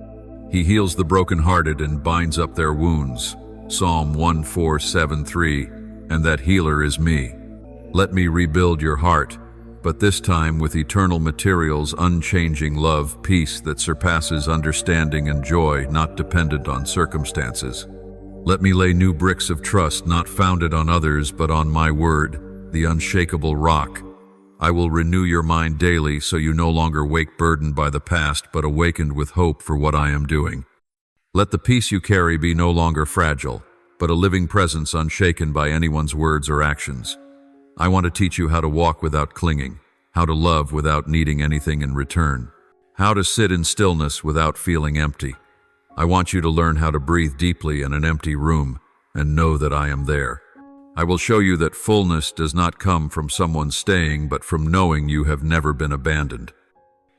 He heals the brokenhearted and binds up their wounds. Psalm 1:4-7-3, and that healer is me. Let me rebuild your heart, but this time with eternal materials, unchanging love, peace that surpasses understanding, and joy not dependent on circumstances. Let me lay new bricks of trust, not founded on others, but on my word, the unshakable rock. I will renew your mind daily so you no longer wake burdened by the past, but awakened with hope for what I am doing. Let the peace you carry be no longer fragile, but a living presence unshaken by anyone's words or actions. I want to teach you how to walk without clinging, how to love without needing anything in return, how to sit in stillness without feeling empty. I want you to learn how to breathe deeply in an empty room and know that I am there. I will show you that fullness does not come from someone staying, but from knowing you have never been abandoned.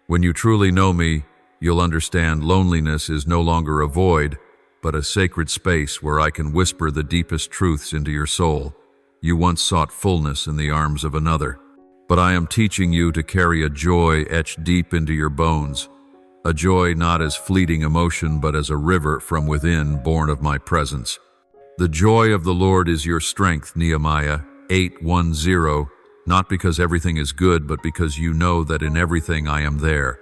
When you truly know me, you'll understand loneliness is no longer a void, but a sacred space where I can whisper the deepest truths into your soul. You once sought fullness in the arms of another, but I am teaching you to carry a joy etched deep into your bones, a joy not as fleeting emotion, but as a river from within, born of my presence. The joy of the Lord is your strength, Nehemiah 8:1-0, not because everything is good, but because you know that in everything I am there.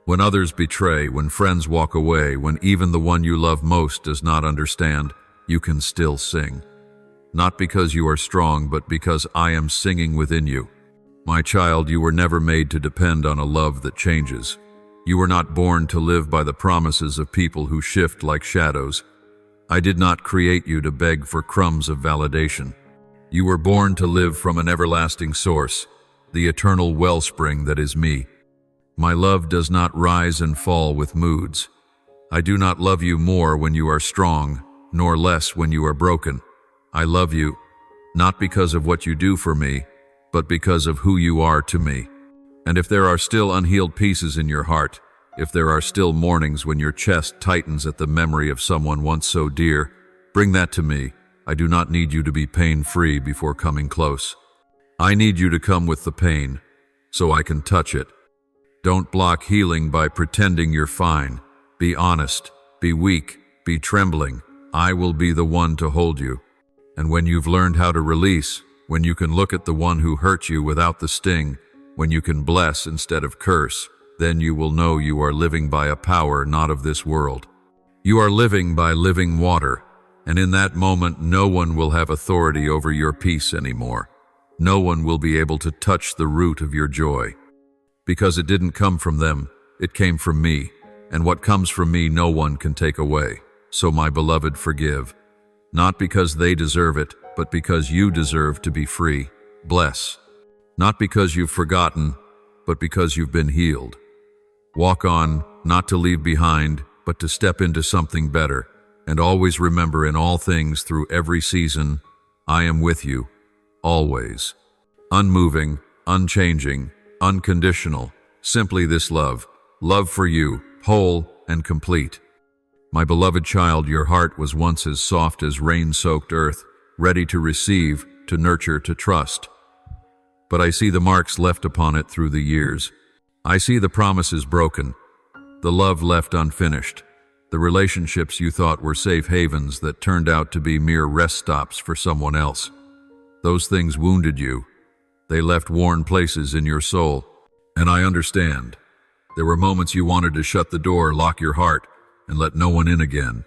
When others betray, when friends walk away, when even the one you love most does not understand, you can still sing. Not because you are strong, but because I am singing within you. My child, you were never made to depend on a love that changes. You were not born to live by the promises of people who shift like shadows. I did not create you to beg for crumbs of validation. You were born to live from an everlasting source, the eternal wellspring that is me. My love does not rise and fall with moods. I do not love you more when you are strong, nor less when you are broken. I love you, not because of what you do for me, but because of who you are to me. And if there are still unhealed pieces in your heart, if there are still mornings when your chest tightens at the memory of someone once so dear, bring that to me. I do not need you to be pain-free before coming close. I need you to come with the pain, so I can touch it. Don't block healing by pretending you're fine. Be honest, be weak, be trembling. I will be the one to hold you. And when you've learned how to release, when you can look at the one who hurt you without the sting, when you can bless instead of curse, then you will know you are living by a power not of this world. You are living by living water, and in that moment no one will have authority over your peace anymore. No one will be able to touch the root of your joy. Because it didn't come from them, it came from me, and what comes from me no one can take away. So my beloved, forgive. Not because they deserve it, but because you deserve to be free. Bless. Not because you've forgotten, but because you've been healed. Walk on, not to leave behind, but to step into something better. And always remember in all things through every season, I am with you, always. Unmoving, unchanging, unconditional, simply this love. Love for you, whole and complete. My beloved child, your heart was once as soft as rain-soaked earth, ready to receive, to nurture, to trust. But I see the marks left upon it through the years. I see the promises broken, the love left unfinished, the relationships you thought were safe havens that turned out to be mere rest stops for someone else. Those things wounded you. They left worn places in your soul. And I understand. There were moments you wanted to shut the door, lock your heart, and let no one in again.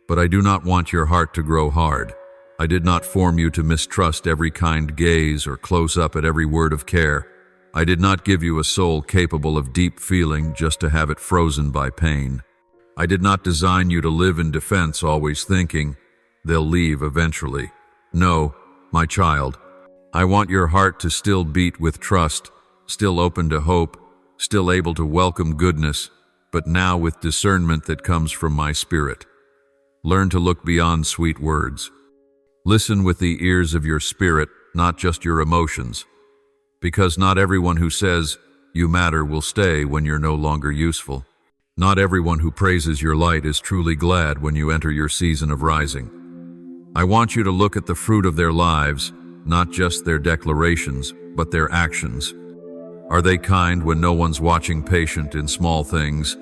But I do not want your heart to grow hard. I did not form you to mistrust every kind gaze or close up at every word of care. I did not give you a soul capable of deep feeling just to have it frozen by pain. I did not design you to live in defense, always thinking, they'll leave eventually. No, my child, I want your heart to still beat with trust, still open to hope, still able to welcome goodness, but now with discernment that comes from my spirit. Learn to look beyond sweet words. Listen with the ears of your spirit, not just your emotions. Because not everyone who says, you matter, will stay when you're no longer useful. Not everyone who praises your light is truly glad when you enter your season of rising. I want you to look at the fruit of their lives, not just their declarations, but their actions. Are they kind when no one's watching, patient in small things,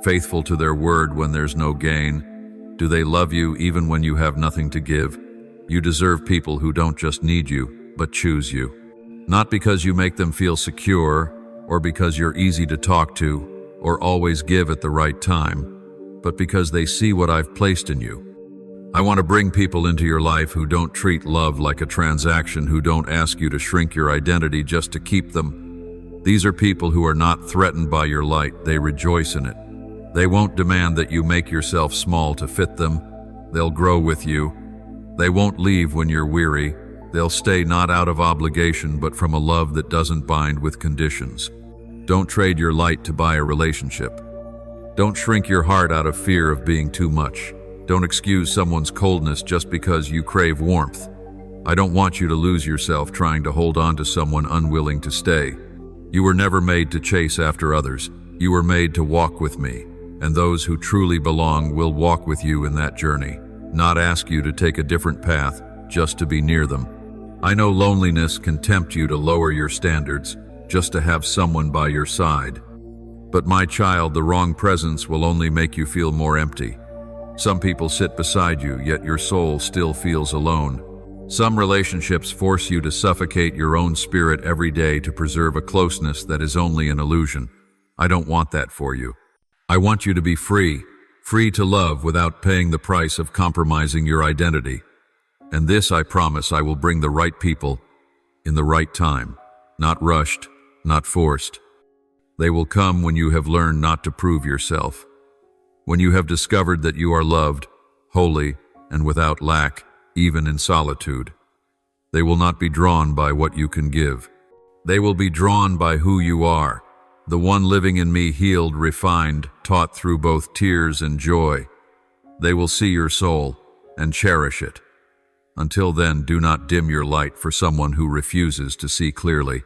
faithful to their word when there's no gain? Do they love you even when you have nothing to give? You deserve people who don't just need you, but choose you. Not because you make them feel secure, or because you're easy to talk to, or always give at the right time, but because they see what I've placed in you. I want to bring people into your life who don't treat love like a transaction, who don't ask you to shrink your identity just to keep them. These are people who are not threatened by your light, they rejoice in it. They won't demand that you make yourself small to fit them. They'll grow with you. They won't leave when you're weary. They'll stay not out of obligation, but from a love that doesn't bind with conditions. Don't trade your light to buy a relationship. Don't shrink your heart out of fear of being too much. Don't excuse someone's coldness just because you crave warmth. I don't want you to lose yourself trying to hold on to someone unwilling to stay. You were never made to chase after others. You were made to walk with me, and those who truly belong will walk with you in that journey, not ask you to take a different path just to be near them. I know loneliness can tempt you to lower your standards just to have someone by your side. But my child, the wrong presence will only make you feel more empty. Some people sit beside you, yet your soul still feels alone. Some relationships force you to suffocate your own spirit every day to preserve a closeness that is only an illusion. I don't want that for you. I want you to be free to love without paying the price of compromising your identity. And this, I promise, I will bring the right people in the right time, not rushed, not forced. They will come when you have learned not to prove yourself, when you have discovered that you are loved, holy, and without lack, even in solitude. They will not be drawn by what you can give. They will be drawn by who you are, the one living in me, healed, refined, taught through both tears and joy. They will see your soul and cherish it. Until then, do not dim your light for someone who refuses to see clearly.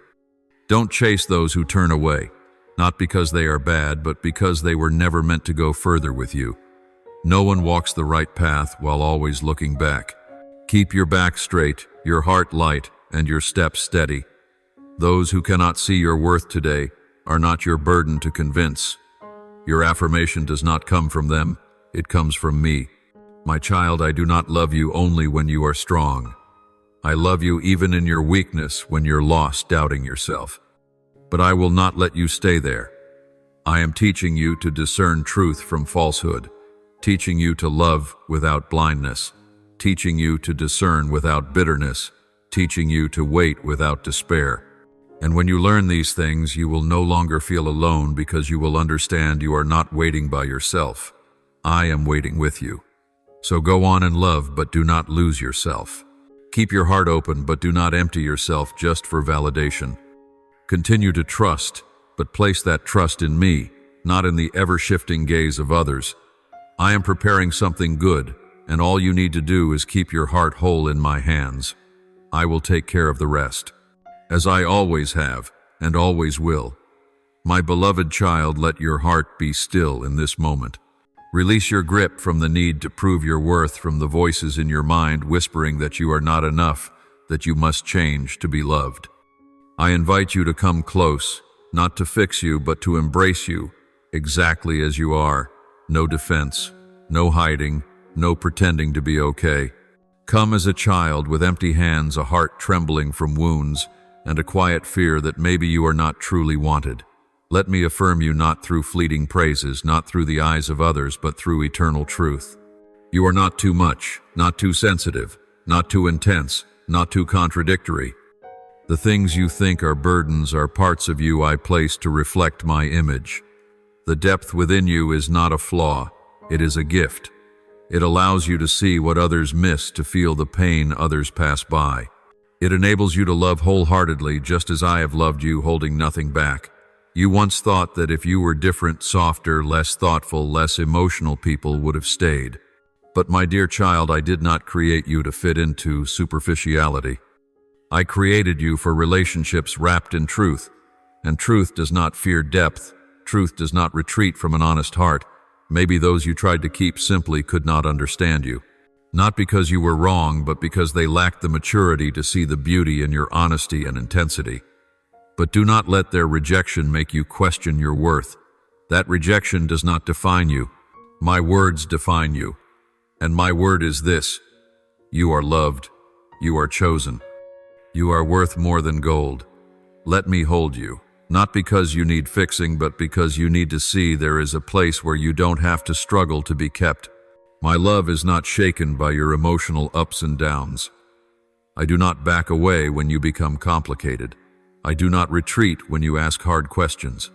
Don't chase those who turn away, not because they are bad, but because they were never meant to go further with you. No one walks the right path while always looking back. Keep your back straight, your heart light, and your steps steady. Those who cannot see your worth today are not your burden to convince. Your affirmation does not come from them, it comes from me. My child, I do not love you only when you are strong. I love you even in your weakness, when you're lost, doubting yourself. But I will not let you stay there. I am teaching you to discern truth from falsehood, teaching you to love without blindness, teaching you to discern without bitterness, teaching you to wait without despair. And when you learn these things, you will no longer feel alone, because you will understand you are not waiting by yourself. I am waiting with you. So go on and love, but do not lose yourself. Keep your heart open, but do not empty yourself just for validation. Continue to trust, but place that trust in me, not in the ever-shifting gaze of others. I am preparing something good, and all you need to do is keep your heart whole in my hands. I will take care of the rest, as I always have and always will. My beloved child, let your heart be still in this moment. Release your grip from the need to prove your worth, from the voices in your mind whispering that you are not enough, that you must change to be loved. I invite you to come close, not to fix you, but to embrace you exactly as you are. No defense, no hiding, no pretending to be okay. Come as a child with empty hands, a heart trembling from wounds, and a quiet fear that maybe you are not truly wanted. Let me affirm you, not through fleeting praises, not through the eyes of others, but through eternal truth. You are not too much, not too sensitive, not too intense, not too contradictory. The things you think are burdens are parts of you I place to reflect my image. The depth within you is not a flaw, it is a gift. It allows you to see what others miss, to feel the pain others pass by. It enables you to love wholeheartedly, just as I have loved you, holding nothing back. You once thought that if you were different, softer, less thoughtful, less emotional, people would have stayed. But my dear child, I did not create you to fit into superficiality. I created you for relationships wrapped in truth, and truth does not fear depth. Truth does not retreat from an honest heart. Maybe those you tried to keep simply could not understand you. Not because you were wrong, but because they lacked the maturity to see the beauty in your honesty and intensity. But do not let their rejection make you question your worth. That rejection does not define you. My words define you. And my word is this: you are loved. You are chosen. You are worth more than gold. Let me hold you. Not because you need fixing, but because you need to see there is a place where you don't have to struggle to be kept. My love is not shaken by your emotional ups and downs. I do not back away when you become complicated. I do not retreat when you ask hard questions.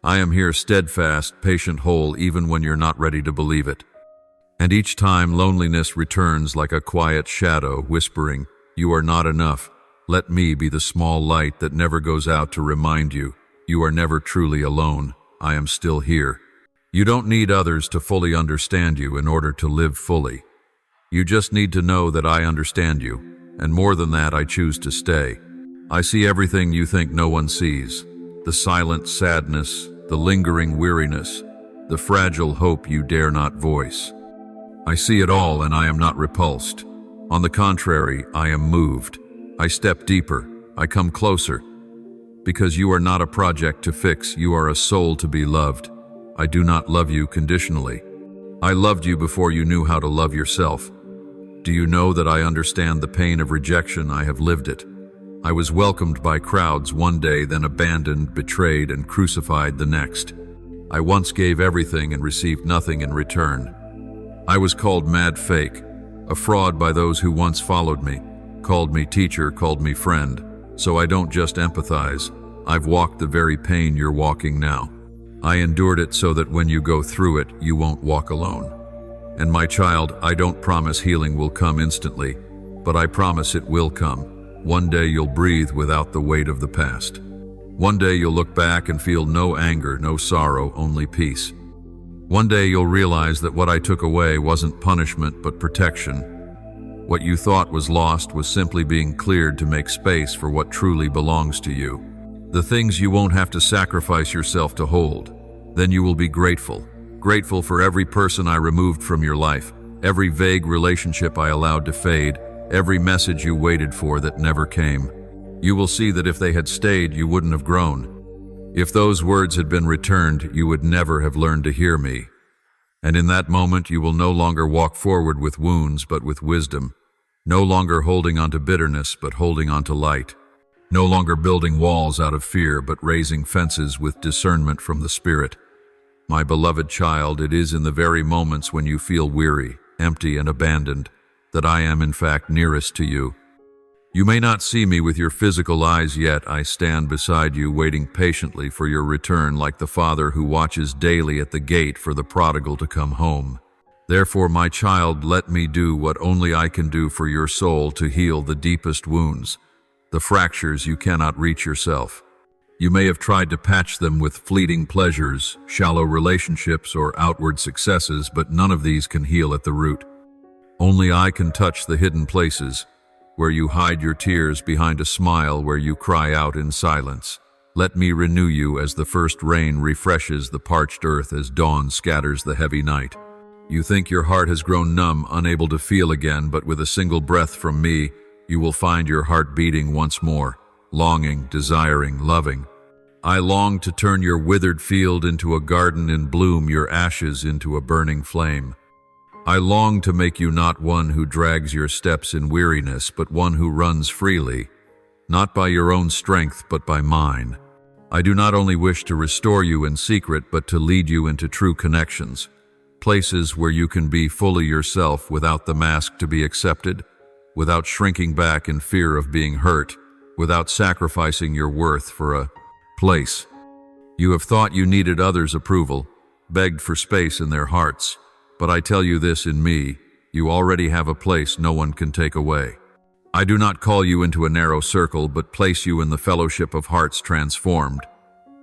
I am here steadfast, patient, whole, even when you're not ready to believe it. And each time loneliness returns like a quiet shadow, whispering, "You are not enough," let me be the small light that never goes out to remind you, you are never truly alone. I am still here. You don't need others to fully understand you in order to live fully. You just need to know that I understand you, and more than that, I choose to stay. I see everything you think no one sees, the silent sadness, the lingering weariness, the fragile hope you dare not voice. I see it all, and I am not repulsed. On the contrary, I am moved. I step deeper. I come closer. Because you are not a project to fix, you are a soul to be loved. I do not love you conditionally. I loved you before you knew how to love yourself. Do you know that I understand the pain of rejection? I have lived it. I was welcomed by crowds one day, then abandoned, betrayed, and crucified the next. I once gave everything and received nothing in return. I was called mad fake, a fraud by those who once followed me, called me teacher, called me friend. So I don't just empathize. I've walked the very pain you're walking now. I endured it so that when you go through it, you won't walk alone. And my child, I don't promise healing will come instantly, but I promise it will come. One day you'll breathe without the weight of the past. One day you'll look back and feel no anger, no sorrow, only peace. One day you'll realize that what I took away wasn't punishment but protection. What you thought was lost was simply being cleared to make space for what truly belongs to you. The things you won't have to sacrifice yourself to hold. Then you will be grateful. Grateful for every person I removed from your life, every vague relationship I allowed to fade, every message you waited for that never came. You will see that if they had stayed, you wouldn't have grown. If those words had been returned, you would never have learned to hear me. And in that moment, you will no longer walk forward with wounds, but with wisdom. No longer holding on to bitterness, but holding on to light. No longer building walls out of fear, but raising fences with discernment from the Spirit. My beloved child, it is in the very moments when you feel weary, empty, and abandoned that I am in fact nearest to you. You may not see me with your physical eyes yet. I stand beside you, waiting patiently for your return, like the father who watches daily at the gate for the prodigal to come home. Therefore, my child, let me do what only I can do for your soul to heal the deepest wounds, the fractures you cannot reach yourself. You may have tried to patch them with fleeting pleasures, shallow relationships, or outward successes, but none of these can heal at the root. Only I can touch the hidden places, where you hide your tears behind a smile, where you cry out in silence. Let me renew you as the first rain refreshes the parched earth, as dawn scatters the heavy night. You think your heart has grown numb, unable to feel again, but with a single breath from me, you will find your heart beating once more, longing, desiring, loving. I long to turn your withered field into a garden in bloom, your ashes into a burning flame. I long to make you not one who drags your steps in weariness, but one who runs freely, not by your own strength, but by mine. I do not only wish to restore you in secret, but to lead you into true connections, places where you can be fully yourself without the mask to be accepted, without shrinking back in fear of being hurt, without sacrificing your worth for a place. You have thought you needed others' approval, begged for space in their hearts, but I tell you this, in me, you already have a place no one can take away. I do not call you into a narrow circle, but place you in the fellowship of hearts transformed,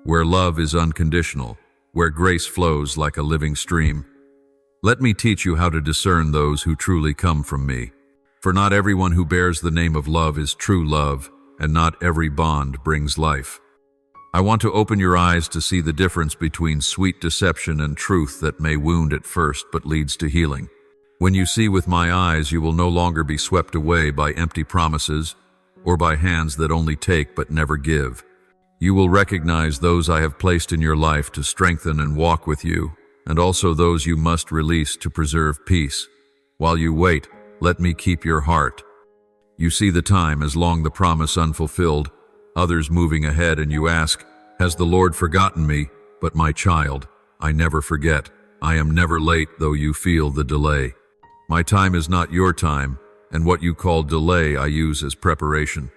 where love is unconditional, where grace flows like a living stream. Let me teach you how to discern those who truly come from me. For not everyone who bears the name of love is true love, and not every bond brings life. I want to open your eyes to see the difference between sweet deception and truth that may wound at first but leads to healing. When you see with my eyes, you will no longer be swept away by empty promises or by hands that only take but never give. You will recognize those I have placed in your life to strengthen and walk with you, and also those you must release to preserve peace. While you wait, let me keep your heart. You see the time as long the promise unfulfilled, others moving ahead, and you ask, has the Lord forgotten me? But my child, I never forget. I am never late, though you feel the delay. My time is not your time, and what you call delay I use as preparation.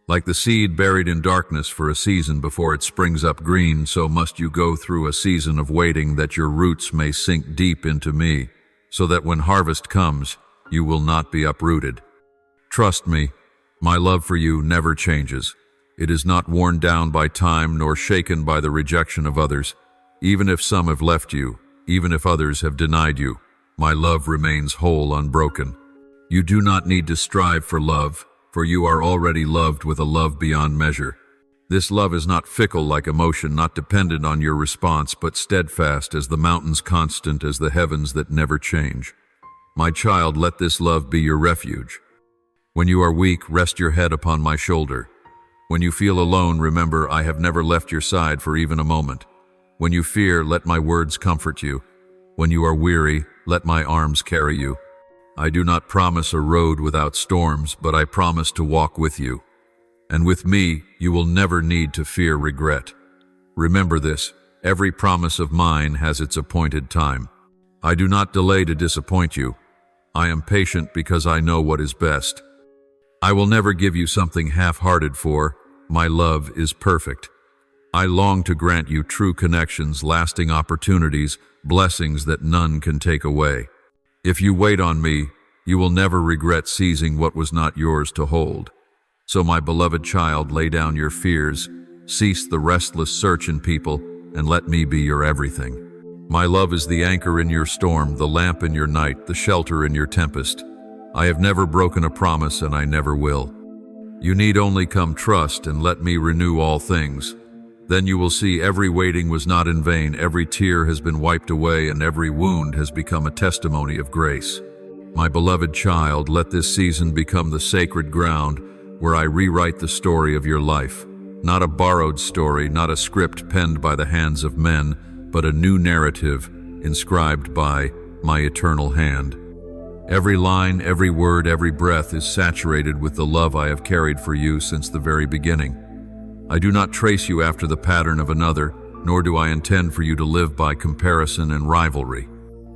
Like the seed buried in darkness for a season before it springs up green, so must you go through a season of waiting, that your roots may sink deep into me, so that when harvest comes, you will not be uprooted. Trust me, my love for you never changes. It is not worn down by time nor shaken by the rejection of others. Even if some have left you, even if others have denied you, my love remains whole, unbroken. You do not need to strive for love, for you are already loved with a love beyond measure. This love is not fickle like emotion, not dependent on your response, but steadfast as the mountains, constant as the heavens that never change. My child, let this love be your refuge. When you are weak, rest your head upon my shoulder. When you feel alone, remember I have never left your side for even a moment. When you fear, let my words comfort you. When you are weary, let my arms carry you. I do not promise a road without storms, but I promise to walk with you. And with me, you will never need to fear regret. Remember this, every promise of mine has its appointed time. I do not delay to disappoint you. I am patient because I know what is best. I will never give you something half-hearted, for my love is perfect. I long to grant you true connections, lasting opportunities, blessings that none can take away. If you wait on me, you will never regret seizing what was not yours to hold. So, my beloved child, lay down your fears, cease the restless search in people, and let me be your everything. My love is the anchor in your storm, the lamp in your night, the shelter in your tempest. I have never broken a promise, and I never will. You need only come trust and let me renew all things. Then you will see every waiting was not in vain, every tear has been wiped away, and every wound has become a testimony of grace. My beloved child, let this season become the sacred ground where I rewrite the story of your life. Not a borrowed story, not a script penned by the hands of men, but a new narrative inscribed by my eternal hand. Every line, every word, every breath is saturated with the love I have carried for you since the very beginning. I do not trace you after the pattern of another, nor do I intend for you to live by comparison and rivalry.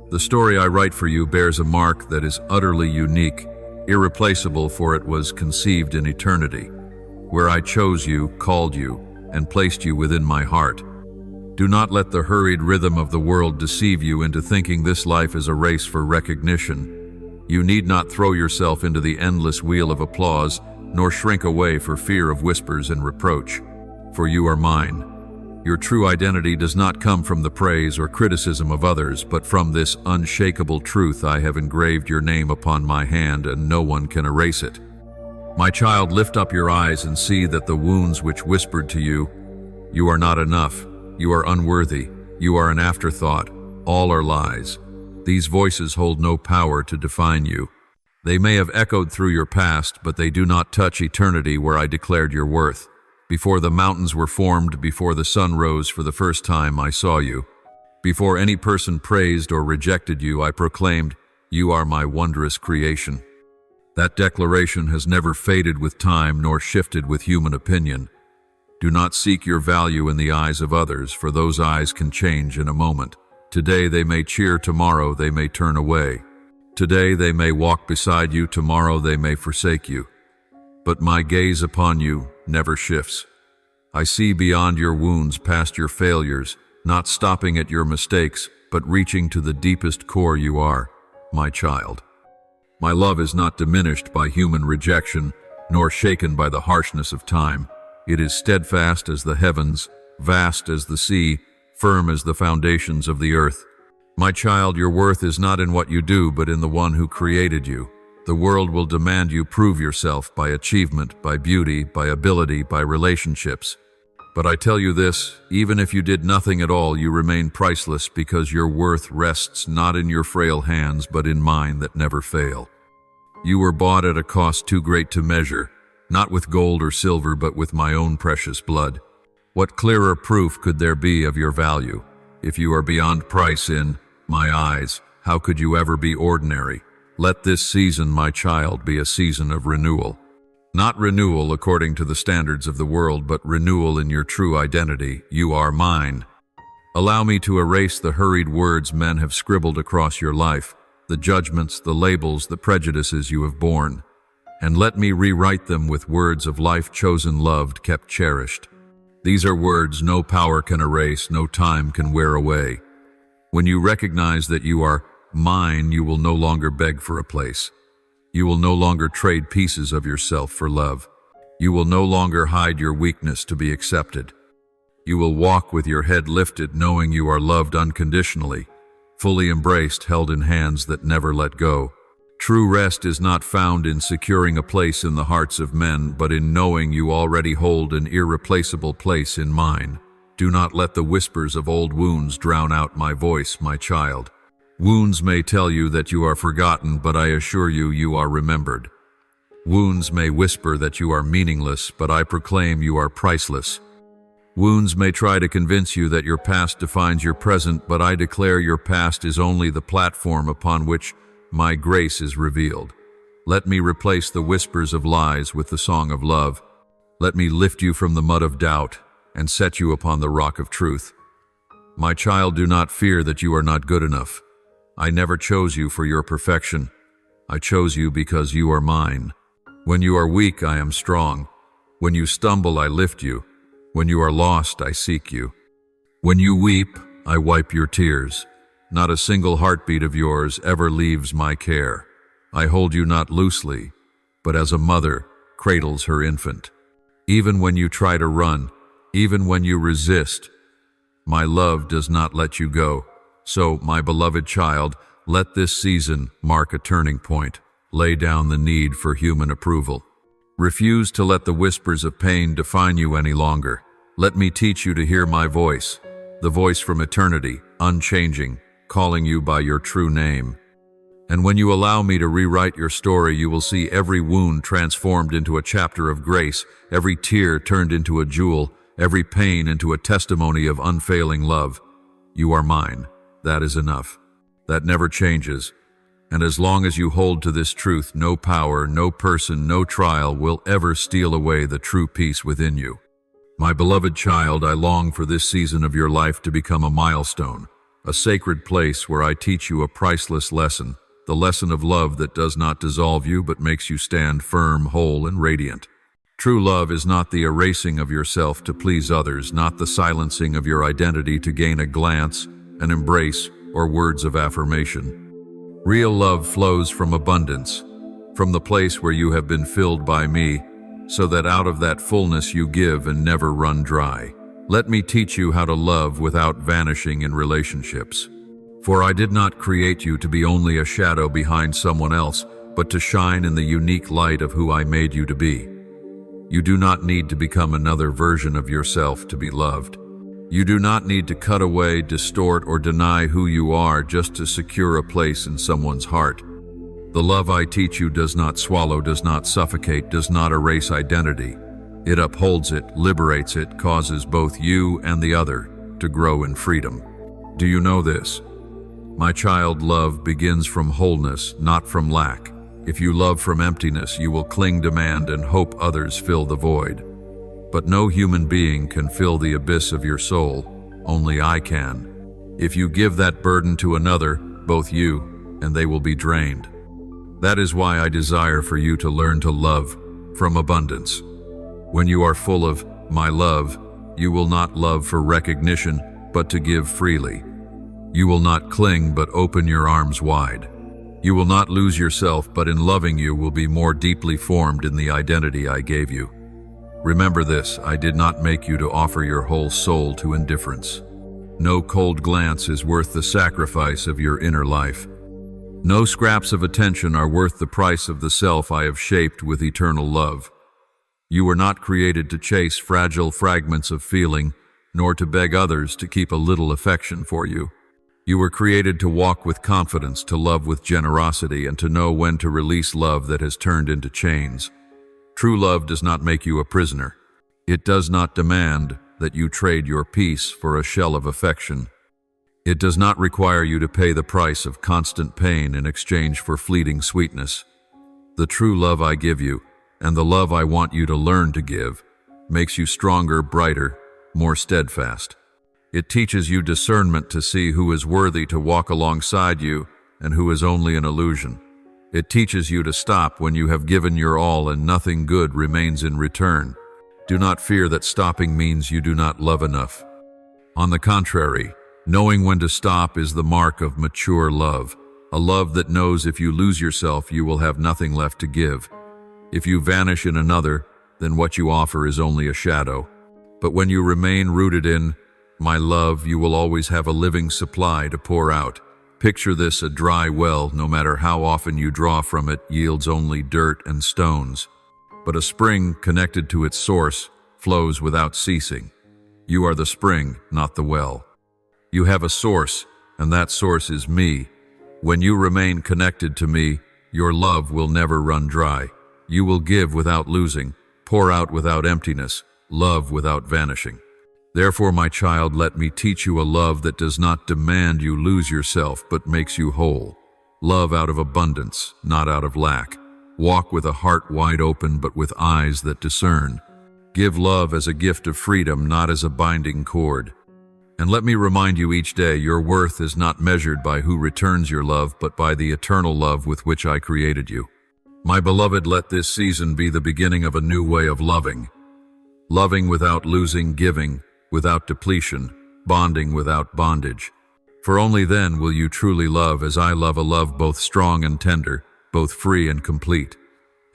The story I write for you bears a mark that is utterly unique, irreplaceable, for it was conceived in eternity, where I chose you, called you, and placed you within my heart. Do not let the hurried rhythm of the world deceive you into thinking this life is a race for recognition. You need not throw yourself into the endless wheel of applause, nor shrink away for fear of whispers and reproach. For you are mine. Your true identity does not come from the praise or criticism of others, but from this unshakable truth: I have engraved your name upon my hand, and no one can erase it. My child, lift up your eyes and see that the wounds which whispered to you, "You are not enough, you are unworthy, you are an afterthought," all are lies. These voices hold no power to define you. They may have echoed through your past, but they do not touch eternity, where I declared your worth. Before the mountains were formed, before the sun rose for the first time, I saw you. Before any person praised or rejected you, I proclaimed, "You are my wondrous creation." That declaration has never faded with time, nor shifted with human opinion. Do not seek your value in the eyes of others, for those eyes can change in a moment. Today they may cheer, tomorrow they may turn away. Today they may walk beside you, tomorrow they may forsake you. But my gaze upon you never shifts. I see beyond your wounds, past your failures, not stopping at your mistakes, but reaching to the deepest core you are, my child. My love is not diminished by human rejection, nor shaken by the harshness of time. It is steadfast as the heavens, vast as the sea, firm as the foundations of the earth. My child, your worth is not in what you do, but in the one who created you. The world will demand you prove yourself by achievement, by beauty, by ability, by relationships. But I tell you this, even if you did nothing at all, you remain priceless, because your worth rests not in your frail hands, but in mine that never fail. You were bought at a cost too great to measure, not with gold or silver, but with my own precious blood. What clearer proof could there be of your value? If you are beyond price in my eyes, how could you ever be ordinary? Let this season, my child, be a season of renewal. Not renewal according to the standards of the world, but renewal in your true identity. You are mine. Allow me to erase the hurried words men have scribbled across your life, the judgments, the labels, the prejudices you have borne, and let me rewrite them with words of life, chosen, loved, kept, cherished. These are words no power can erase, no time can wear away. When you recognize that you are mine, you will no longer beg for a place. You will no longer trade pieces of yourself for love. You will no longer hide your weakness to be accepted. You will walk with your head lifted, knowing you are loved unconditionally, fully embraced, held in hands that never let go. True rest is not found in securing a place in the hearts of men, but in knowing you already hold an irreplaceable place in mine. Do not let the whispers of old wounds drown out my voice, my child. Wounds may tell you that you are forgotten, but I assure you, you are remembered. Wounds may whisper that you are meaningless, but I proclaim you are priceless. Wounds may try to convince you that your past defines your present, but I declare your past is only the platform upon which my grace is revealed. Let me replace the whispers of lies with the song of love. Let me lift you from the mud of doubt and set you upon the rock of truth. My child, do not fear that you are not good enough. I never chose you for your perfection. I chose you because you are mine. When you are weak, I am strong. When you stumble, I lift you. When you are lost, I seek you. When you weep, I wipe your tears. Not a single heartbeat of yours ever leaves my care. I hold you not loosely, but as a mother cradles her infant. Even when you try to run, even when you resist, my love does not let you go. So, my beloved child, let this season mark a turning point. Lay down the need for human approval. Refuse to let the whispers of pain define you any longer. Let me teach you to hear my voice, the voice from eternity, unchanging, calling you by your true name. And when you allow me to rewrite your story, you will see every wound transformed into a chapter of grace, every tear turned into a jewel, every pain into a testimony of unfailing love. You are mine. That is enough. That never changes. And as long as you hold to this truth, no power, no person, no trial will ever steal away the true peace within you. My beloved child, I long for this season of your life to become a milestone, a sacred place where I teach you a priceless lesson, the lesson of love that does not dissolve you but makes you stand firm, whole, and radiant. True love is not the erasing of yourself to please others, not the silencing of your identity to gain a glance, an embrace, or words of affirmation. Real love flows from abundance, from the place where you have been filled by me, so that out of that fullness you give and never run dry. Let me teach you how to love without vanishing in relationships. For I did not create you to be only a shadow behind someone else, but to shine in the unique light of who I made you to be. You do not need to become another version of yourself to be loved. You do not need to cut away, distort, or deny who you are just to secure a place in someone's heart. The love I teach you does not swallow, does not suffocate, does not erase identity. It upholds it, liberates it, causes both you and the other to grow in freedom. Do you know this? My child, love begins from wholeness, not from lack. If you love from emptiness, you will cling, demand, and hope others fill the void. But no human being can fill the abyss of your soul. Only I can. If you give that burden to another, both you and they will be drained. That is why I desire for you to learn to love from abundance. When you are full of my love, you will not love for recognition, but to give freely. You will not cling, but open your arms wide. You will not lose yourself, but in loving you will be more deeply formed in the identity I gave you. Remember this, I did not make you to offer your whole soul to indifference. No cold glance is worth the sacrifice of your inner life. No scraps of attention are worth the price of the self I have shaped with eternal love. You were not created to chase fragile fragments of feeling, nor to beg others to keep a little affection for you. You were created to walk with confidence, to love with generosity, and to know when to release love that has turned into chains. True love does not make you a prisoner. It does not demand that you trade your peace for a shell of affection. It does not require you to pay the price of constant pain in exchange for fleeting sweetness. The true love I give you, and the love I want you to learn to give, makes you stronger, brighter, more steadfast. It teaches you discernment to see who is worthy to walk alongside you and who is only an illusion. It teaches you to stop when you have given your all and nothing good remains in return. Do not fear that stopping means you do not love enough. On the contrary, knowing when to stop is the mark of mature love, a love that knows if you lose yourself, you will have nothing left to give. If you vanish in another, then what you offer is only a shadow. But when you remain rooted in my love, you will always have a living supply to pour out. Picture this, a dry well, no matter how often you draw from it, yields only dirt and stones. But a spring connected to its source flows without ceasing. You are the spring, not the well. You have a source, and that source is me. When you remain connected to me, your love will never run dry. You will give without losing, pour out without emptiness, love without vanishing. Therefore, my child, let me teach you a love that does not demand you lose yourself, but makes you whole. Love out of abundance, not out of lack. Walk with a heart wide open, but with eyes that discern. Give love as a gift of freedom, not as a binding cord. And let me remind you each day, your worth is not measured by who returns your love, but by the eternal love with which I created you. My beloved, let this season be the beginning of a new way of loving. Loving without losing, giving without depletion, bonding without bondage. For only then will you truly love as I love, a love both strong and tender, both free and complete.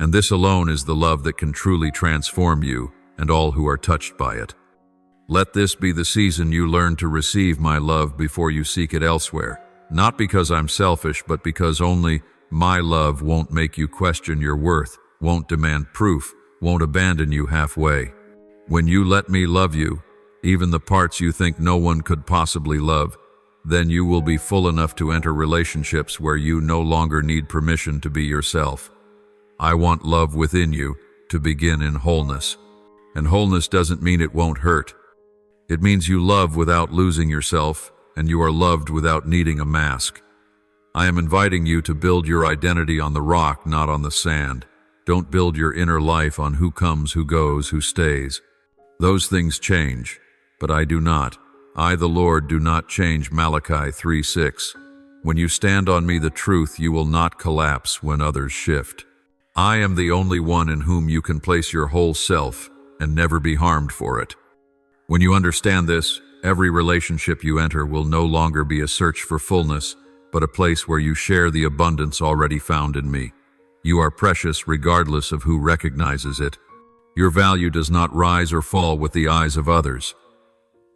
And this alone is the love that can truly transform you and all who are touched by it. Let this be the season you learn to receive my love before you seek it elsewhere, not because I'm selfish, but because only my love won't make you question your worth, won't demand proof, won't abandon you halfway. When you let me love you, even the parts you think no one could possibly love, then you will be full enough to enter relationships where you no longer need permission to be yourself. I want love within you to begin in wholeness. And wholeness doesn't mean it won't hurt. It means you love without losing yourself, and you are loved without needing a mask. I am inviting you to build your identity on the rock, not on the sand. Don't build your inner life on who comes, who goes, who stays. Those things change, but I do not. I, the Lord, do not change. Malachi 3:6. When you stand on me, the truth, you will not collapse when others shift. I am the only one in whom you can place your whole self and never be harmed for it. When you understand this, every relationship you enter will no longer be a search for fullness, but a place where you share the abundance already found in me. You are precious regardless of who recognizes it. Your value does not rise or fall with the eyes of others.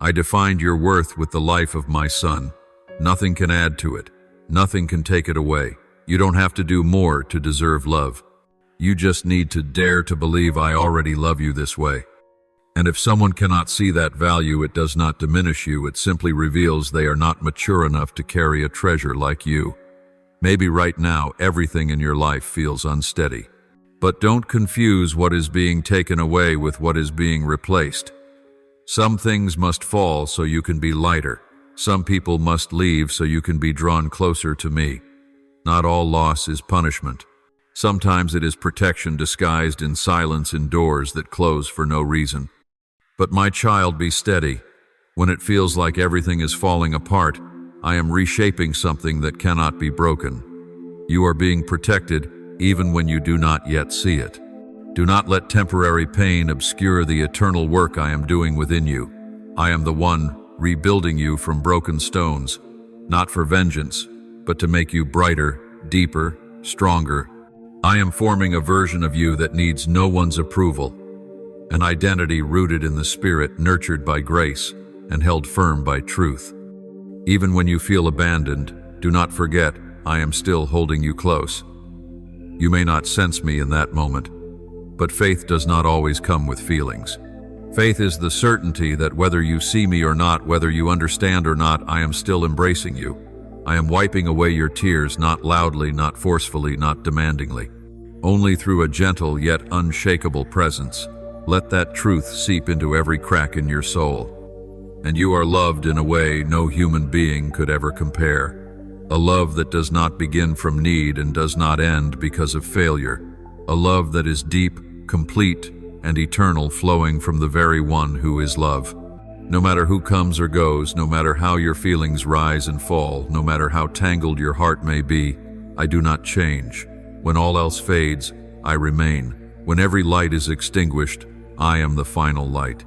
I defined your worth with the life of my Son. Nothing can add to it. Nothing can take it away. You don't have to do more to deserve love. You just need to dare to believe I already love you this way. And if someone cannot see that value, it does not diminish you. It simply reveals they are not mature enough to carry a treasure like you. Maybe right now, everything in your life feels unsteady. But don't confuse what is being taken away with what is being replaced. Some things must fall so you can be lighter. Some people must leave so you can be drawn closer to me. Not all loss is punishment. Sometimes it is protection disguised in silence, in doors that close for no reason. But my child, be steady. When it feels like everything is falling apart, I am reshaping something that cannot be broken. You are being protected even when you do not yet see it. Do not let temporary pain obscure the eternal work I am doing within you. I am the one rebuilding you from broken stones, not for vengeance, but to make you brighter, deeper, stronger. I am forming a version of you that needs no one's approval, an identity rooted in the Spirit, nurtured by grace, and held firm by truth. Even when you feel abandoned, do not forget I am still holding you close. You may not sense me in that moment, but faith does not always come with feelings. Faith is the certainty that whether you see me or not, whether you understand or not, I am still embracing you. I am wiping away your tears, not loudly, not forcefully, not demandingly. Only through a gentle yet unshakable presence. Let that truth seep into every crack in your soul. And you are loved in a way no human being could ever compare. A love that does not begin from need and does not end because of failure. A love that is deep, complete, and eternal, flowing from the very one who is love. No matter who comes or goes, no matter how your feelings rise and fall, no matter how tangled your heart may be, I do not change. When all else fades, I remain. When every light is extinguished, I am the final light.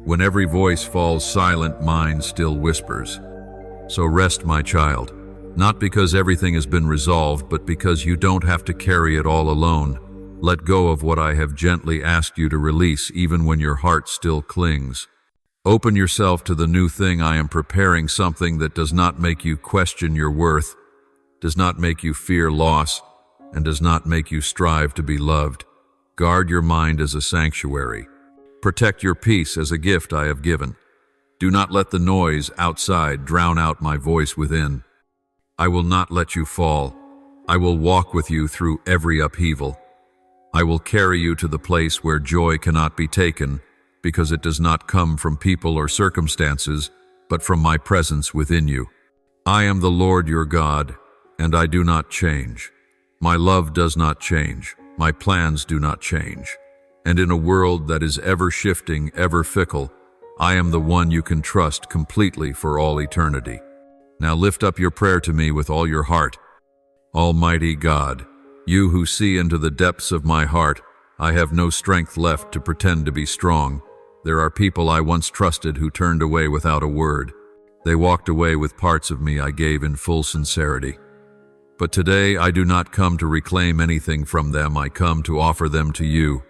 When every voice falls silent, mine still whispers. So rest, my child, not because everything has been resolved, but because you don't have to carry it all alone. Let go of what I have gently asked you to release, even when your heart still clings. Open yourself to the new thing I am preparing, something that does not make you question your worth, does not make you fear loss, and does not make you strive to be loved. Guard your mind as a sanctuary. Protect your peace as a gift I have given. Do not let the noise outside drown out my voice within. I will not let you fall. I will walk with you through every upheaval. I will carry you to the place where joy cannot be taken, because it does not come from people or circumstances, but from my presence within you. I am the Lord your God, and I do not change. My love does not change. My plans do not change. And in a world that is ever shifting, ever fickle, I am the one you can trust completely for all eternity. Now lift up your prayer to me with all your heart. Almighty God, you who see into the depths of my heart, I have no strength left to pretend to be strong. There are people I once trusted who turned away without a word. They walked away with parts of me I gave in full sincerity. But today I do not come to reclaim anything from them, I come to offer them to you.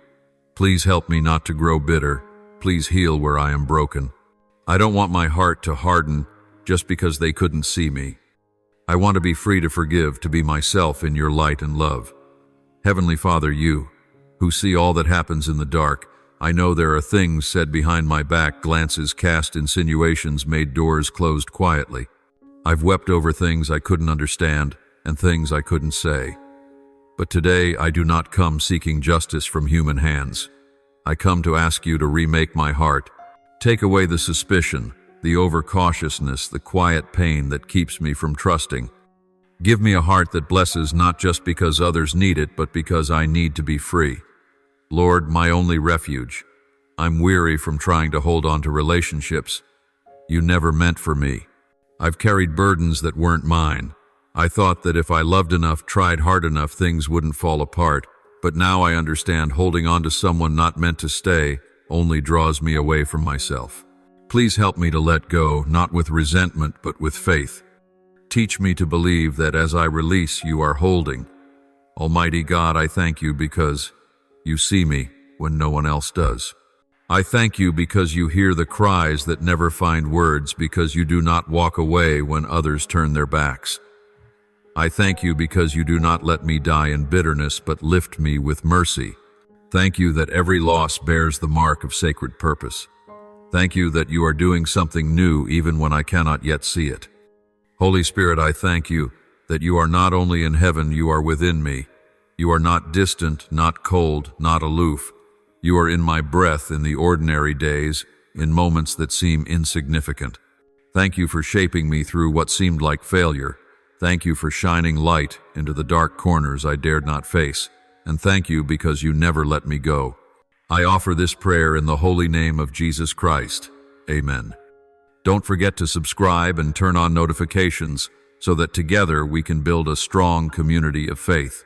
Please help me not to grow bitter. Please heal where I am broken. I don't want my heart to harden just because they couldn't see me. I want to be free to forgive, to be myself in your light and love. Heavenly Father, you, who see all that happens in the dark, I know there are things said behind my back, glances cast, insinuations made, doors closed quietly. I've wept over things I couldn't understand and things I couldn't say. But today I do not come seeking justice from human hands. I come to ask you to remake my heart. Take away the suspicion, the overcautiousness, the quiet pain that keeps me from trusting. Give me a heart that blesses not just because others need it, but because I need to be free. Lord, my only refuge. I'm weary from trying to hold on to relationships you never meant for me. I've carried burdens that weren't mine. I thought that if I loved enough, tried hard enough, things wouldn't fall apart. But now I understand holding on to someone not meant to stay only draws me away from myself. Please help me to let go, not with resentment, but with faith. Teach me to believe that as I release, you are holding. Almighty God, I thank you because you see me when no one else does. I thank you because you hear the cries that never find words, because you do not walk away when others turn their backs. I thank you because you do not let me die in bitterness, but lift me with mercy. Thank you that every loss bears the mark of sacred purpose. Thank you that you are doing something new even when I cannot yet see it. Holy Spirit, I thank you that you are not only in heaven, you are within me. You are not distant, not cold, not aloof. You are in my breath, in the ordinary days, in moments that seem insignificant. Thank you for shaping me through what seemed like failure. Thank you for shining light into the dark corners I dared not face. And thank you because you never let me go. I offer this prayer in the holy name of Jesus Christ. Amen. Don't forget to subscribe and turn on notifications so that together we can build a strong community of faith.